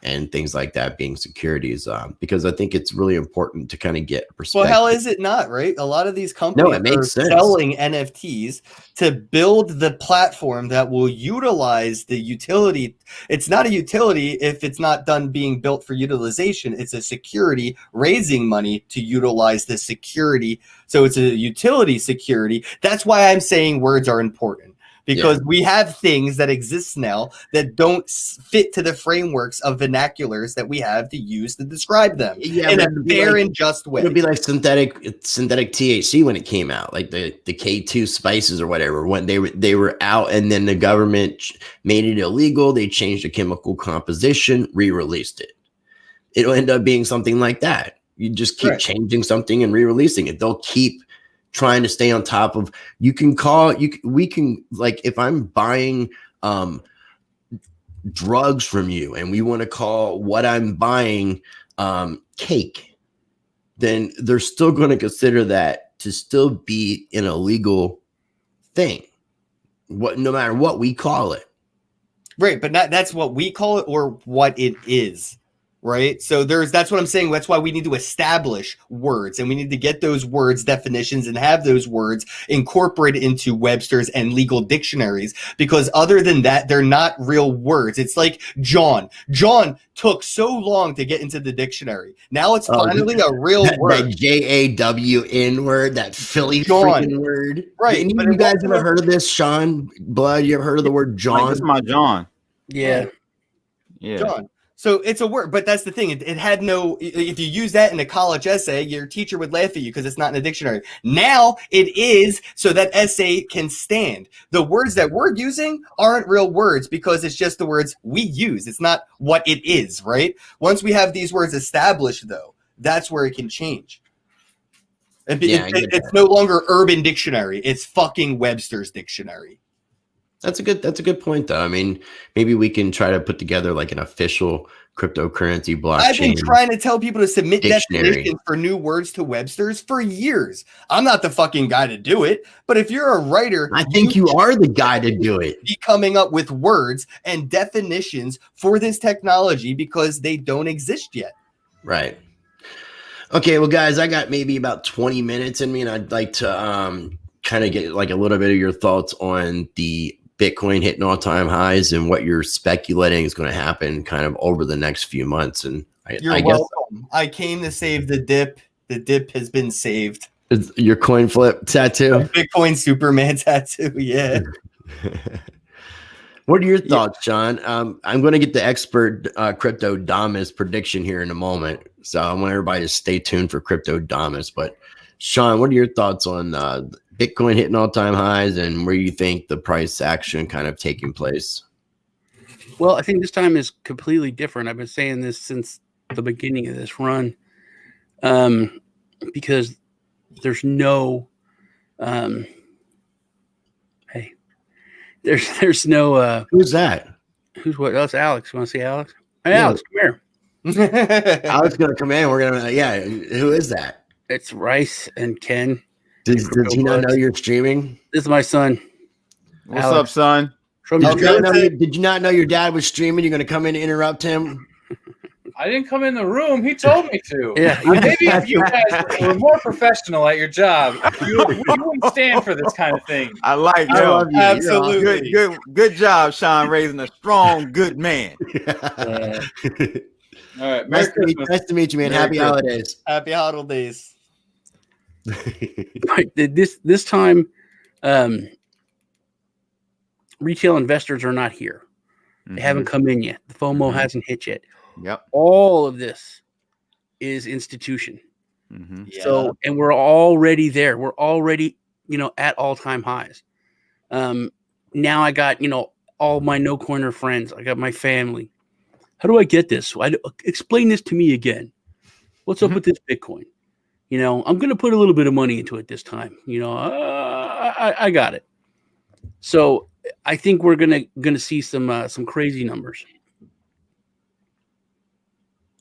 and things like that being securities, because I think it's really important to kind of get perspective. Well, how is it not, right? A lot of these companies are sense. selling NFTs to build the platform that will utilize the utility. It's not a utility if it's not done being built for utilization. It's a security raising money to utilize the security. So it's a utility security. That's why I'm saying words are important. Because we have things that exist now that don't fit to the frameworks of vernaculars that we have to use to describe them in a fair and just way. It would be like synthetic THC when it came out, like the K2 spices or whatever. When they were out, and then the government made it illegal. They changed the chemical composition, re-released it. It'll end up being something like that. You just keep changing something and re-releasing it. They'll keep trying to stay on top of. We can, like, if I'm buying drugs from you and we want to call what I'm buying cake, then they're still going to consider that to still be an illegal thing, no matter what we call it. Right, but that's what we call it or what it is. Right. So that's what I'm saying. That's why we need to establish words, and we need to get those words definitions and have those words incorporated into Webster's and legal dictionaries, because other than that, they're not real words. It's like John. John took so long to get into the dictionary. Now it's finally a real word. That JAWN word, that Philly freaking word. Right. You guys ever heard of this, Sean Blood? You ever heard of the word John? Like, this is my John. Yeah. John. So it's a word, but that's the thing. It had no, if you use that in a college essay, your teacher would laugh at you because it's not in a dictionary. Now it is, so that essay can stand. The words that we're using aren't real words because it's just the words we use. It's not what it is, right? Once we have these words established, though, that's where it can change. It's no longer Urban Dictionary. It's fucking Webster's Dictionary. That's a good point, though. I mean, maybe we can try to put together like an official cryptocurrency blockchain. I've been trying to tell people to submit definitions for new words to Webster's for years. I'm not the fucking guy to do it, but if you're a writer, I think you are the guy to do it. Be coming up with words and definitions for this technology because they don't exist yet. Right. Okay, well, guys, I got maybe about 20 minutes in me, and I'd like to kind of get like a little bit of your thoughts on the Bitcoin hitting all-time highs and what you're speculating is going to happen kind of over the next few months. And You're welcome. I came to save the dip. The dip has been saved. Is your coin flip tattoo? Bitcoin Superman tattoo, yeah. What are your thoughts, Sean? I'm going to get the expert Crypto Damas prediction here in a moment. So I want everybody to stay tuned for Crypto Damas. But Sean, what are your thoughts on Bitcoin hitting all-time highs and where you think the price action kind of taking place? Well, I think this time is completely different. I've been saying this since the beginning of this run, because there's no, there's no. Who's that? Who's what? That's Alex. You want to see Alex? Hey, yeah. Alex, come here. Alex gonna come in. We're gonna, yeah. Who is that? It's Rice and Ken. Does he not know you're streaming? This is my son. What's up, son? Did you not know your dad was streaming? You're going to come in and interrupt him? I didn't come in the room. He told me to. Yeah. Maybe if you guys were more professional at your job, you wouldn't stand for this kind of thing. I like that. I love you. Absolutely. Good job, Sean, raising a strong, good man. All right. Nice to meet you, man. Happy holidays. Happy holidays. This time, retail investors are not here. They haven't come in yet. The FOMO hasn't hit yet. Yep. All of this is institution. Mm-hmm. Yeah. So, and we're already there. We're already at all-time highs. Now I got, all my no coiner friends. I got my family. How do I get this? Explain this to me again. What's up with this Bitcoin? I'm going to put a little bit of money into it this time. I got it. So I think we're gonna see some crazy numbers.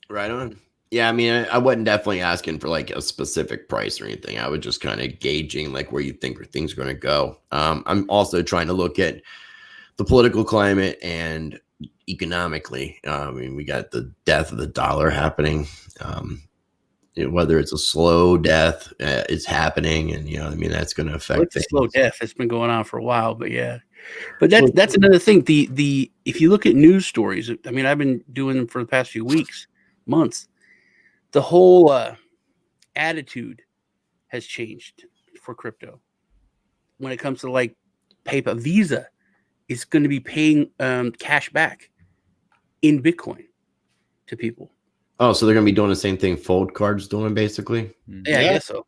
Right on. Yeah, I mean, I wasn't definitely asking for like a specific price or anything. I was just kind of gauging like where you think things are going to go. I'm also trying to look at the political climate and economically. I mean, we got the death of the dollar happening. Whether it's a slow death, it's happening, and that's going to affect. It's a slow death. It's been going on for a while, but yeah. But that's another thing. The if you look at news stories, I mean, I've been doing them for the past few weeks, months. The whole attitude has changed for crypto. When it comes to like PayPal, Visa is going to be paying cash back in Bitcoin to people. Oh, so they're going to be doing the same thing Fold Card's doing, basically? Yeah, I guess so.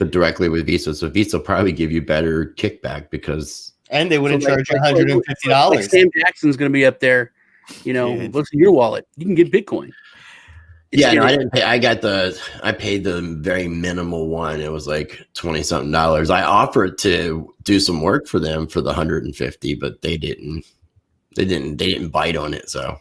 But directly with Visa. So Visa will probably give you better kickback because... And they wouldn't charge you $150. Like Sam Jackson's going to be up there. What's in your wallet? You can get Bitcoin. I didn't pay. I paid the very minimal one. It was like $20-something. I offered to do some work for them for the $150, but they didn't bite on it. So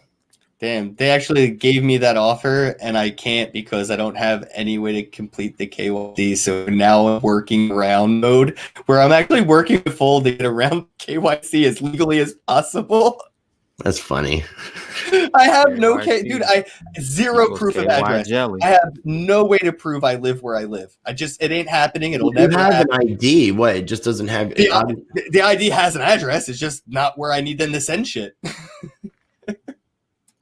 damn, they actually gave me that offer and I can't because I don't have any way to complete the KYC. So now I'm working around mode where I'm actually working with Fold to get around KYC as legally as possible. That's funny. I have no dude. Zero proof of address. I have no way to prove I live where I live. it ain't happening. It'll never happen. An ID. What? It just doesn't have the ID has an address. It's just not where I need them to send shit.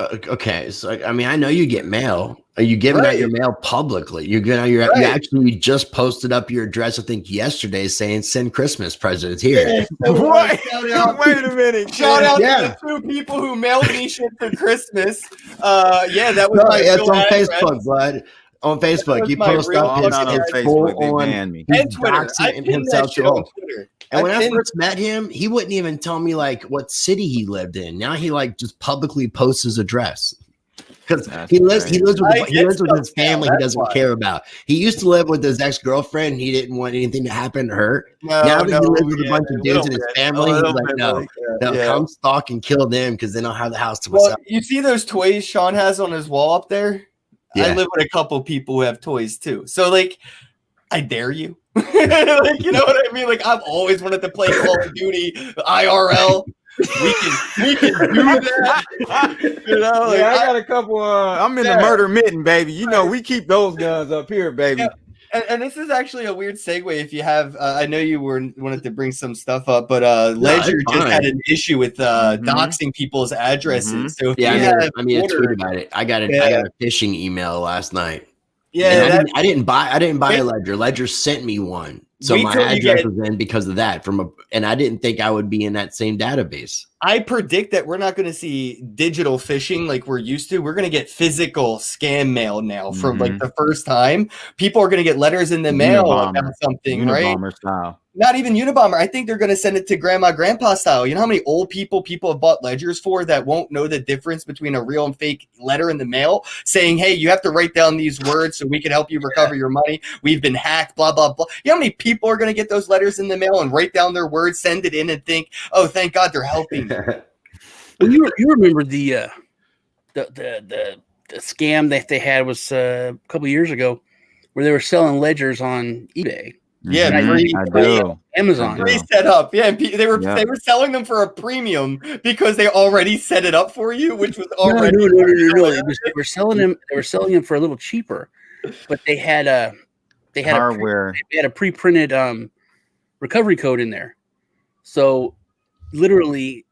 Okay, so I mean, I know you get mail. Are you giving out your mail publicly? You actually just posted up your address, I think yesterday, saying "Send Christmas presents here." Yeah, so what? Wait a minute! Shout out to the 2 people who mailed me shit for Christmas. That was my it's on address. Facebook, bud. On Facebook, you post up his full on and Twitter. I pinned that shit on Twitter. And when I first met him, he wouldn't even tell me like what city he lived in. Now he like just publicly posts his address because he lives with his family. He doesn't care about. He used to live with his ex-girlfriend. He didn't want anything to happen to her. Now that he lives with a bunch of dudes in his family, he's like, no, come stalk and kill them because then I'll have the house to myself. You see those toys Sean has on his wall up there? Yeah. I live with a couple people who have toys too. So like, I dare you. Like, you know what I mean? Like, I've always wanted to play Call of Duty IRL. We can do that. I got a couple. I'm in the murder mitten, baby. We keep those guns up here, baby. Yeah. And this is actually a weird segue. If you have, I know you wanted to bring some stuff up, but Ledger just had an issue with doxing people's addresses. So if I tweeted about it. I got a phishing email last night. Yeah, I didn't buy a Ledger. Ledger sent me one, so my address was in because of that. And I didn't think I would be in that same database. I predict that we're not going to see digital phishing like we're used to. We're going to get physical scam mail now for like the first time. People are going to get letters in the mail about something, Unabomber right? Style. Not even Unabomber. I think they're going to send it to grandpa style. You know how many old people have bought ledgers for that won't know the difference between a real and fake letter in the mail saying, hey, you have to write down these words so we can help you recover your money. We've been hacked, blah, blah, blah. You know how many people are going to get those letters in the mail and write down their words, send it in and think, oh, thank God they're helping me. Well, you remember the scam that they had was a couple of years ago where they were selling ledgers on eBay. Yeah, Amazon. They set up. Yeah, they were selling them for a premium because they already set it up for you, which was already no. They were selling them. They were selling them for a little cheaper, but they had hardware. They had a pre-printed recovery code in there. So literally,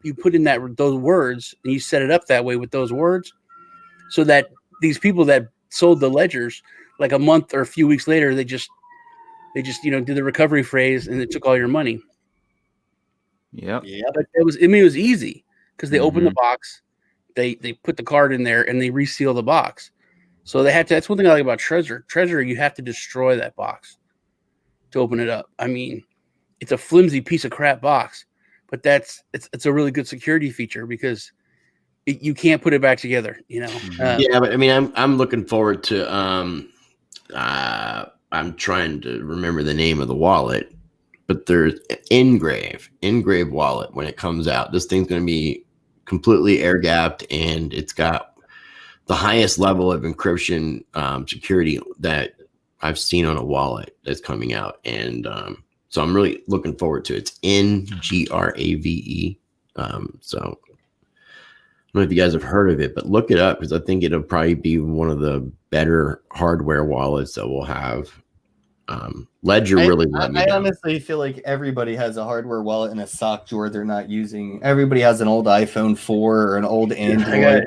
you put in those words and you set it up that way with those words, so that these people that sold the ledgers, like a month or a few weeks later, they just did the recovery phrase and it took all your money. Yeah. But it was easy because they opened the box, they put the card in there and they reseal the box. So they had to. That's one thing I like about Trezor. Trezor, you have to destroy that box. to open it up. I mean, it's a flimsy piece of crap box, but it's a really good security feature because you can't put it back together, you know. Yeah, but I mean, I'm looking forward to. I'm trying to remember the name of the wallet, but there's Engrave wallet. When it comes out, this thing's going to be completely air gapped, and it's got the highest level of encryption security that I've seen on a wallet that's coming out, and so I'm really looking forward to it. It's Ngrave. So I don't know if you guys have heard of it, but look it up because I think it'll probably be one of the better hardware wallets that we'll have. Ledger really let me down. I honestly feel like everybody has a hardware wallet in a sock drawer they're not using. Everybody has an old iPhone 4 or an old Android.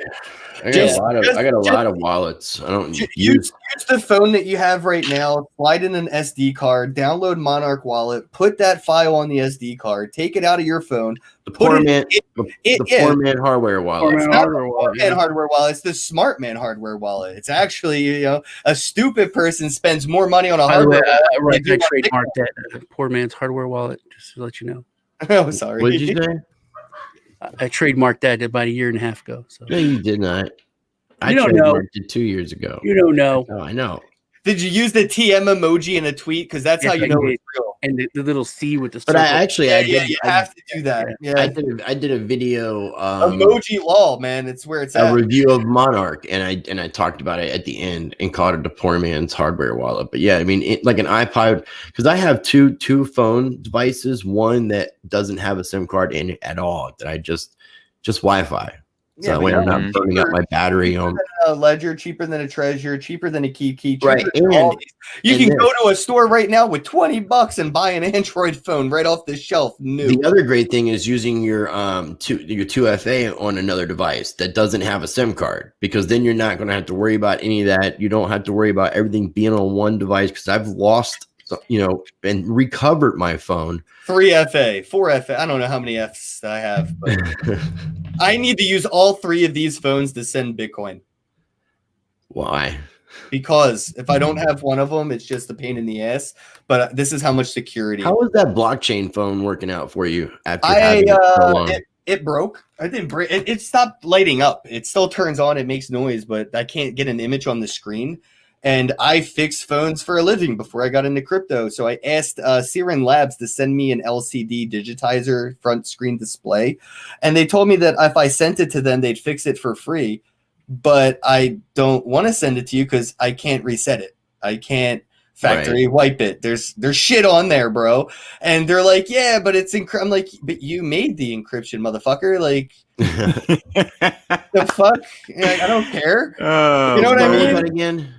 I got a lot of wallets. I don't use the phone that you have right now, slide in an SD card, download Monarch Wallet, put that file on the SD card, take it out of your phone. The poor man hardware wallet. It's not the poor man hardware wallet. It's the smart man hardware wallet. It's actually, a stupid person spends more money on a hardware wallet. Right, I trademarked that poor man's hardware wallet, just to let you know. Oh, sorry. What did you say? I trademarked that about a year and a half ago. So no, you did not. I trademarked it 2 years ago. You don't know. Oh, I know. Did you use the TM emoji in a tweet? Because that's how you know it's real. And the little C with the circle. But you have to do that. Yeah. I did a video. Emoji law, man. It's where it's at. A review of Monarch, and I talked about it at the end and called it the poor man's hardware wallet. But yeah, I mean, like an iPod, because I have two phone devices. One that doesn't have a SIM card in it at all. That I just Wi-Fi. So that way I'm not burning up my battery on a Ledger, cheaper than a Treasure, cheaper than a key. Right. You can go to a store right now with $20 and buy an Android phone right off the shelf. New. The other great thing is using your 2FA on another device that doesn't have a SIM card, because then you're not going to have to worry about any of that. You don't have to worry about everything being on one device, because I've lost, and recovered my phone. 3FA, 4FA. I don't know how many Fs I have, but I need to use all three of these phones to send Bitcoin. Why? Because if I don't have one of them, it's just a pain in the ass. But this is how much security. How is that blockchain phone working out for you after having it so long? It broke. I didn't break. It stopped lighting up. It still turns on. It makes noise, but I can't get an image on the screen. And I fix phones for a living before I got into crypto. So I asked Siren Labs to send me an LCD digitizer front screen display. And they told me that if I sent it to them, they'd fix it for free. But I don't want to send it to you because I can't reset it. I can't factory wipe it. There's shit on there, bro. And they're like, yeah, but it's I'm like, but you made the encryption, motherfucker. Like, the fuck? Like, I don't care. You know what I mean? Again?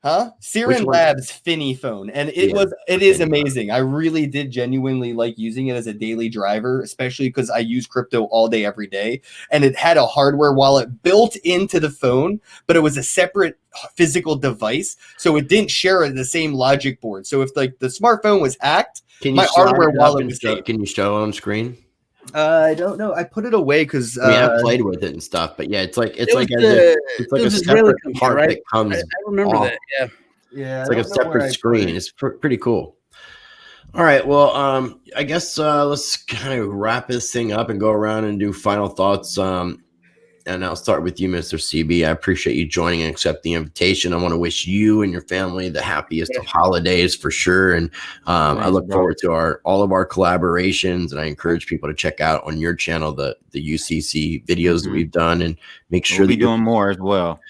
Huh? Siren Labs Finny phone. And it is amazing. I really did genuinely like using it as a daily driver, especially because I use crypto all day, every day. And it had a hardware wallet built into the phone, but it was a separate physical device. So it didn't share the same logic board. So if like the smartphone was hacked, my hardware wallet was safe. Can you show it on screen? I don't know. I put it away because I've played with it and stuff, but yeah, it's like a separate part that comes. I remember off. that. Yeah. It's like a separate screen. It's pretty cool. All right. Well, I guess let's kind of wrap this thing up and go around and do final thoughts. And I'll start with you, Mr. CB. I appreciate you joining and accept the invitation. I want to wish you and your family the happiest of holidays for sure. And I look forward to all of our collaborations. And I encourage people to check out on your channel the UCC videos that we've done, and make sure we'll be doing more as well.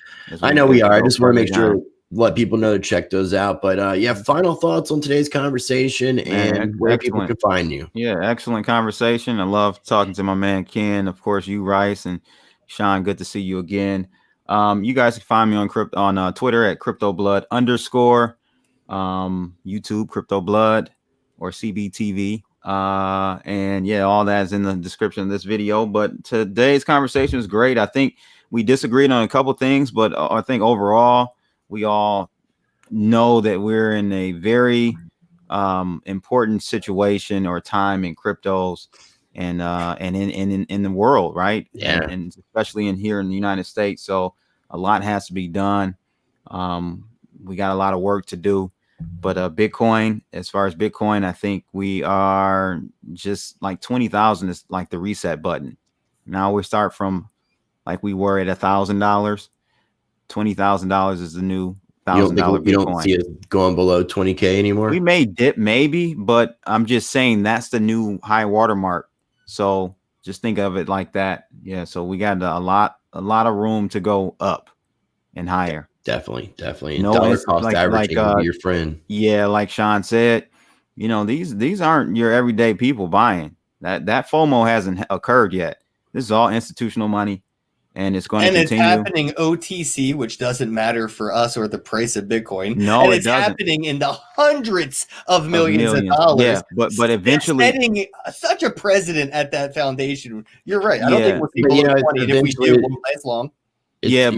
I know we are. I just want to make sure, let people know to check those out. But final thoughts on today's conversation and where people can find you. Yeah, excellent conversation. I love talking to my man Ken, of course, you, Rice, and Sean, good to see you again. You guys can find me on Twitter at CryptoBlood_, YouTube CryptoBlood or CBTV. And yeah, all that is in the description of this video. But today's conversation was great. I think we disagreed on a couple things, but I think overall we all know that we're in a very important situation or time in cryptos. And in the world, right? Yeah, and especially here in the United States. So a lot has to be done. We got a lot of work to do. But Bitcoin, as far as Bitcoin, I think we are just like 20,000 is like the reset button. Now we start from like we were at $1,000. $20,000 is the new $1,000 Bitcoin. You don't see it going below 20K anymore. We may dip maybe, but I'm just saying that's the new high watermark. So just think of it like that. Yeah. So we got a lot of room to go up and higher. Definitely. No, dollar cost like, averaging will be your friend. Yeah, like Sean said, you know, these aren't your everyday people buying. That FOMO hasn't occurred yet. This is all institutional money, and it's going to continue. And it's happening OTC, which doesn't matter for us or the price of Bitcoin. No, and it it's doesn't. Happening in the hundreds of millions of dollars. Yeah, but eventually, setting such a precedent at that foundation. You're right. I don't think we'll see below 20, and if we do, it won't last long.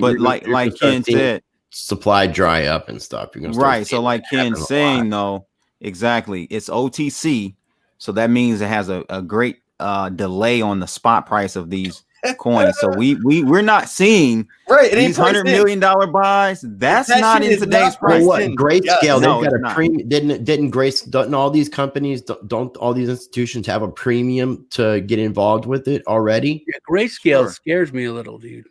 But like Ken said, supply dry up and stuff. You're gonna right. So like Ken's saying, though, exactly, it's OTC, so that means it has a great delay on the spot price of these coins. So we're not seeing these $100 million buys. That's not in today's price. What Grayscale? No, they've got a premium. Don't all these companies, don't all these institutions have a premium to get involved with it already? Yeah, Grayscale scares me a little, dude.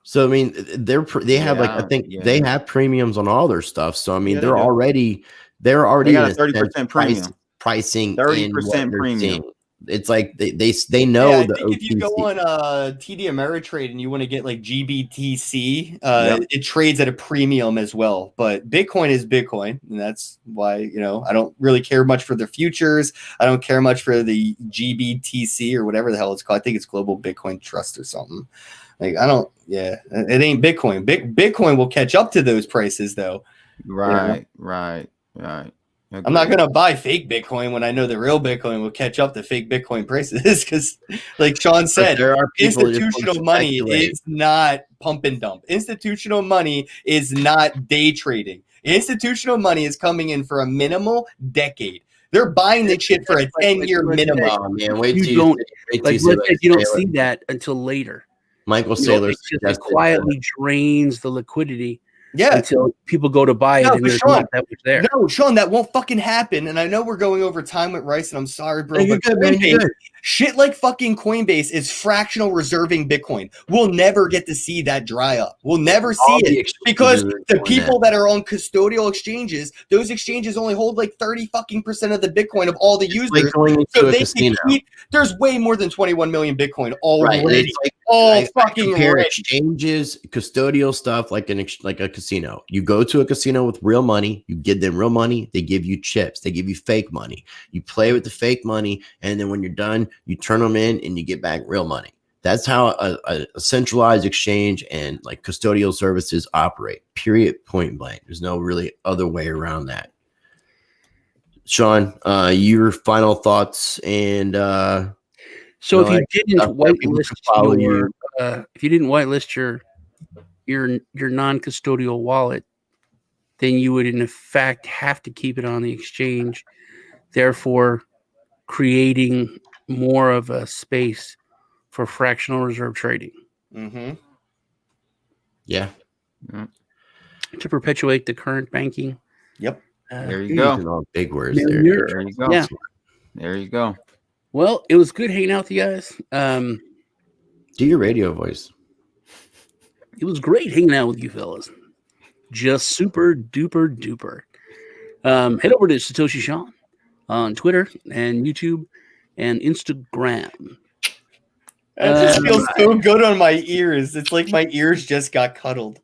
So I mean, they have like I think they have premiums on all their stuff. So I mean, they're already got a 30% premium pricing 30% premium. It's like they know I the think OTC. if you go on TD Ameritrade and you want to get like GBTC, it trades at a premium as well. But Bitcoin is Bitcoin, and that's why I don't really care much for the futures. I don't care much for the GBTC or whatever the hell it's called. I think it's Global Bitcoin Trust or something. Like I don't. Yeah, it ain't Bitcoin. Bitcoin will catch up to those prices though. Right. Agreed. I'm not going to buy fake Bitcoin when I know the real Bitcoin will catch up to fake Bitcoin prices because, like Sean said, institutional money is not pump and dump. Institutional money is not day trading. Institutional money is coming in for a minimal decade. They're buying this shit for a 10-year minimum. Oh, man, you don't see that until later. Michael Saylor just quietly drains the liquidity. Yeah, until people go to buy it and there's not that much there. No, Sean, that won't fucking happen. And I know we're going over time with Rice, and I'm sorry, bro. You're but good, man. You're good. Shit like fucking Coinbase is fractional reserving Bitcoin. We'll never get to see that dry up. We'll never see it because the people that are on custodial exchanges, those exchanges only hold like 30% of the Bitcoin of all the users. Like going into so a they casino. can keep. There's way more than 21 million Bitcoin already. Right. Fucking ready. Exchanges, custodial stuff like a casino. You go to a casino with real money, you give them real money, they give you chips, they give you fake money. You play with the fake money, and then when you're done, you turn them in and you get back real money. That's how a centralized exchange and like custodial services operate. Period. Point blank. There's no really other way around that. Sean, your final thoughts and so if you didn't whitelist your non-custodial wallet, then you would in fact have to keep it on the exchange, therefore creating more of a space for fractional reserve trading. Mm-hmm. Yeah. To perpetuate the current banking. Yep. There you go. All big words there. There you go. Yeah. There you go. Well, it was good hanging out with you guys. Do your radio voice. It was great hanging out with you fellas. Just super duper duper. Head over to Satoshi Sean on Twitter and YouTube and Instagram. That just feels so good on my ears. It's like my ears just got cuddled.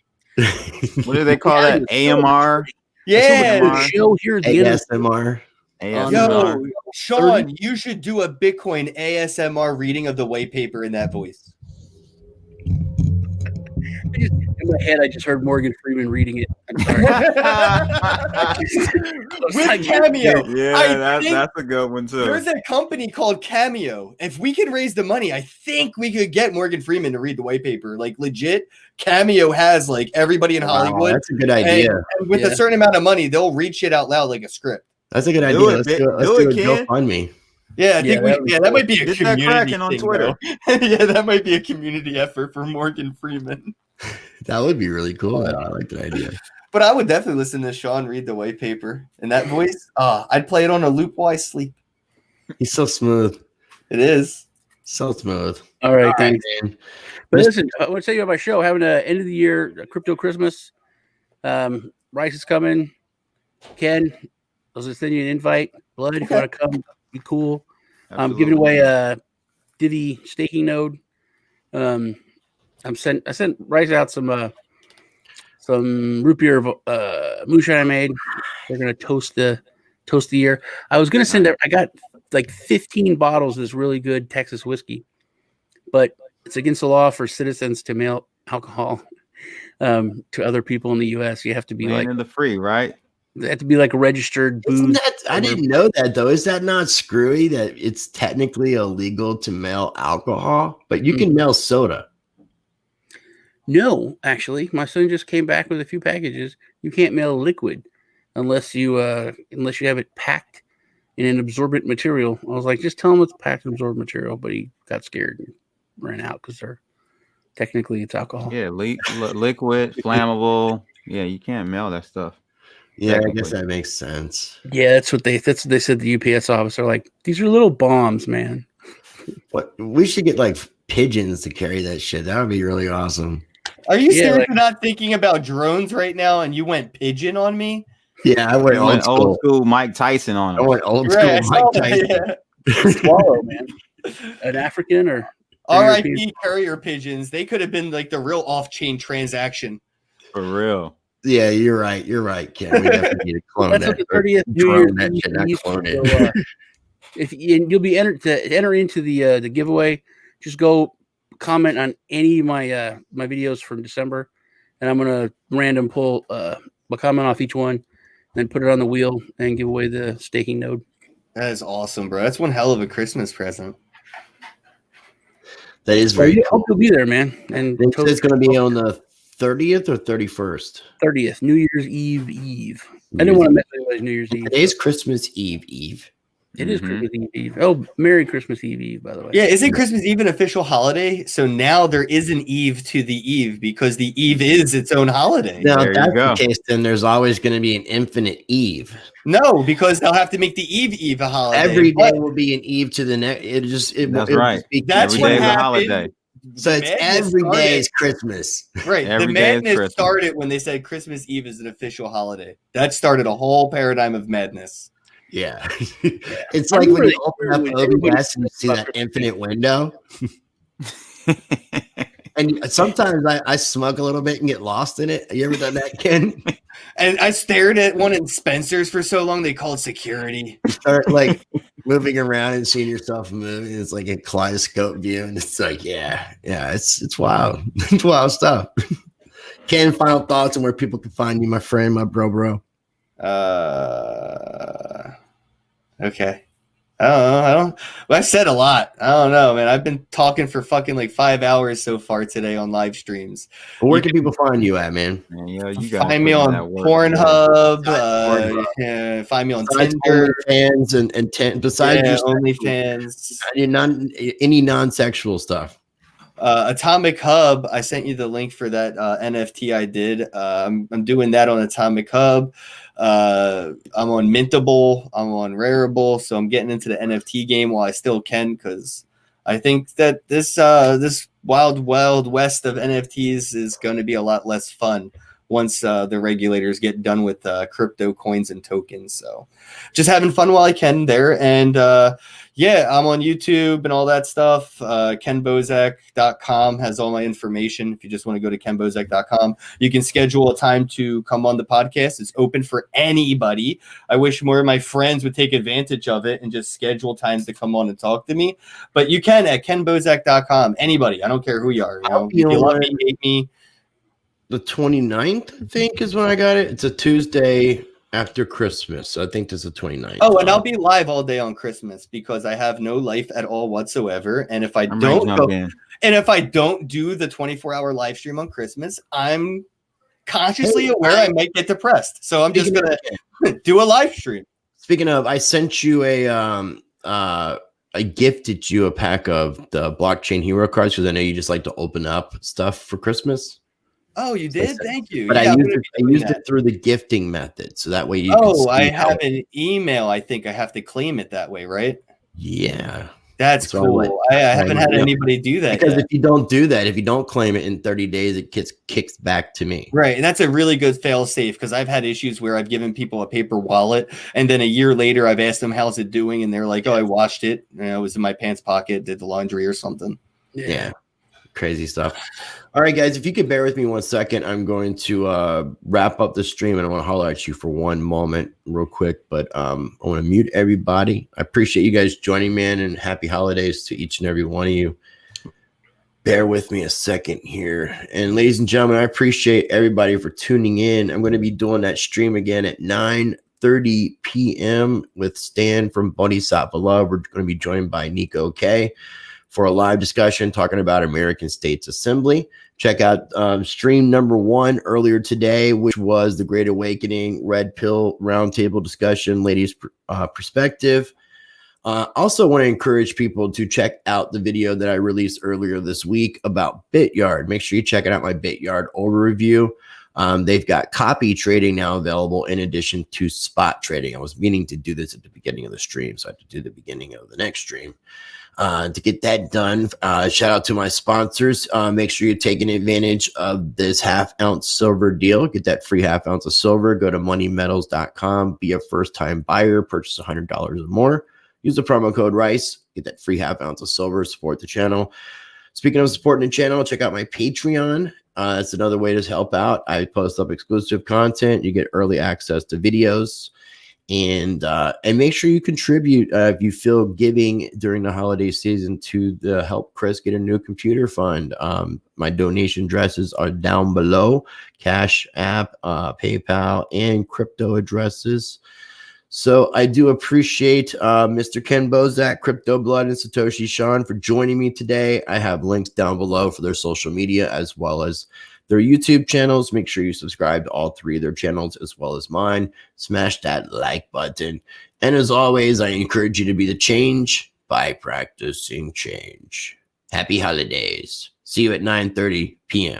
What do they call that? AMR? Yeah. Show here at the end. ASMR. Yo, Sean, you should do a Bitcoin ASMR reading of the white paper in that voice. In my head, I just heard Morgan Freeman reading it. I'm sorry. With Cameo. Yeah, that's a good one too. There's a company called Cameo. If we could raise the money, I think we could get Morgan Freeman to read the white paper. Like legit, Cameo has like everybody in Hollywood. That's a good idea. And with a certain amount of money, they'll read shit out loud like a script. That's a good idea. Let's do a GoFundMe. Yeah, I think that might be a community on thing, Twitter. Yeah, that might be a community effort for Morgan Freeman. That would be really cool. I like that idea. But I would definitely listen to Sean read the white paper in that voice. I'd play it on a loop while I sleep. He's so smooth. It is. So smooth. All right, thanks. Man. But listen, I want to tell you about my show. Having an end of the year crypto Christmas. Rice is coming. Ken, I was going to send you an invite. Blood, if you want to come, be cool. I'm giving away a Divi staking node. I sent Rice out some root beer moonshine I made. They're gonna toast the year. I was gonna send I got like 15 bottles of this really good Texas whiskey, but it's against the law for citizens to mail alcohol to other people in the U.S. You have to be in the free, right? They have to be like a registered booze. I didn't know that though. Is that not screwy that it's technically illegal to mail alcohol, but you can mail soda? No, actually, my son just came back with a few packages. You can't mail liquid unless you have it packed in an absorbent material. I was like, just tell him it's packed in absorbent material, but he got scared and ran out because technically it's alcohol. Yeah, liquid, flammable. Yeah, you can't mail that stuff. Yeah, I guess that makes sense. Yeah, that's what they said. The UPS office. They're like, these are little bombs, man. What we should get like pigeons to carry that shit. That would be really awesome. Are you seriously not thinking about drones right now? And you went pigeon on me? Yeah, I went old school Mike Tyson on him. I went old school Mike Tyson. Swallow, man. An African or R.I.P. courier pigeons. They could have been like the real off-chain transaction. For real. Yeah, you're right. You're right, Ken. We definitely need to clone That's that. what the 30th New Year's clone Eve. it. So, you'll be entered to enter into the giveaway. Just go comment on any of my my videos from December, and I'm gonna random pull a comment off each one, then put it on the wheel and give away the staking node. That is awesome, bro. That's one hell of a Christmas present. That is very cool. I hope you'll be there, man. And it's going to be on the 30th or 31st? 30th, New Year's Eve. I didn't want to mess with New Year's Eve. Today's Christmas Eve. It is Christmas Eve. Oh, Merry Christmas Eve, by the way. Yeah, isn't Christmas Eve an official holiday? So now there is an Eve to the Eve because the Eve is its own holiday. Now, if that's the case, then there's always going to be an infinite Eve. No, because they'll have to make the Eve a holiday. Every day will be an Eve to the next. That's right. That's every what day is a happened. holiday. So it's every day is Christmas. Right. The madness started when they said Christmas Eve is an official holiday. That started a whole paradigm of madness. Yeah. It's like when you open up OBS and you see that infinite window. And sometimes I smug a little bit and get lost in it. You ever done that, Ken? And I stared at one in Spencer's for so long, they called security. You start like moving around and seeing yourself move. And it's like a kaleidoscope view. And it's like, yeah, it's wild. It's wild stuff. Ken, final thoughts on where people can find you, my friend, my bro. Okay. I don't. Well, I said a lot. I don't know, man. I've been talking for fucking like 5 hours so far today on live streams. Well, where can people find you at, man? You find me on Pornhub. Find me on Tinder. OnlyFans and besides just OnlyFans. Any non-sexual stuff. Atomic Hub. I sent you the link for that NFT I did. I'm doing that on Atomic Hub. I'm on Mintable, I'm on Rareable, so I'm getting into the NFT game while I still can, because I think that this wild west of NFTs is going to be a lot less fun once the regulators get done with crypto coins and tokens. So just having fun while I can there. And I'm on YouTube and all that stuff. KennBosak.com has all my information. If you just want to go to KennBosak.com, you can schedule a time to come on the podcast. It's open for anybody. I wish more of my friends would take advantage of it and just schedule times to come on and talk to me. But you can at KennBosak.com. Anybody. I don't care who you are. If you love me, hate me. The 29th, I think, is when I got it. It's a Tuesday after Christmas. So I think this is the 29th. Oh, and I'll be live all day on Christmas because I have no life at all whatsoever. And if I don't do the 24-hour live stream on Christmas, I'm consciously aware I might get depressed. So I'm just gonna do a live stream. Speaking of, I sent you I gifted you a pack of the blockchain hero cards because I know you just like to open up stuff for Christmas. Oh, you did? Thank you. But Yeah, I I'm used gonna it. be I doing used that. it through the gifting method, so that way you. Oh, can I see have an email. I think I have to claim it that way, right? Yeah, That's so I went- cool. I haven't had yeah. anybody do that Because yet. if you don't do that, if you don't claim it in 30 days, it gets kicked back to me. Right. And that's a really good fail safe because I've had issues where I've given people a paper wallet and then a year later I've asked them how's it doing and they're like, oh, I washed it. It was in my pants pocket, did the laundry or something. Yeah. Crazy stuff. All right, guys, if you could bear with me 1 second, I'm going to wrap up the stream and I want to holler at you for one moment real quick, but I want to mute everybody. I appreciate you guys joining, man, and happy holidays to each and every one of you. Bear with me a second here. And ladies and gentlemen, I appreciate everybody for tuning in. I'm going to be doing that stream again at 9:30 p.m. with Stan from Bodhisattva Love. We're going to be joined by Nico K for a live discussion talking about American States Assembly. Check out stream number 1 earlier today, which was the Great Awakening Red Pill Roundtable Discussion, Ladies Perspective. Also want to encourage people to check out the video that I released earlier this week about BitYard. Make sure you check out my BitYard overview. They've got copy trading now available in addition to spot trading. I was meaning to do this at the beginning of the stream, so I have to do the beginning of the next stream. To get that done, shout out to my sponsors. Make sure you're taking advantage of this half-ounce silver deal. Get that free half-ounce of silver. Go to moneymetals.com. Be a first-time buyer. Purchase $100 or more. Use the promo code RICE. Get that free half-ounce of silver. Support the channel. Speaking of supporting the channel, check out my Patreon. It's another way to help out. I post up exclusive content. You get early access to videos. And make sure you contribute if you feel giving during the holiday season to the Help Chris Get a New Computer Fund. My donation addresses are down below: Cash App, PayPal, and crypto addresses. So I do appreciate Mr. Kenn Bosak, Crypto Blood, and Satoshi Sean for joining me today. I have links down below for their social media as well as their YouTube channels. Make sure you subscribe to all 3 of their channels as well as mine. Smash that like button. And as always, I encourage you to be the change by practicing change. Happy holidays. See you at 9:30 p.m.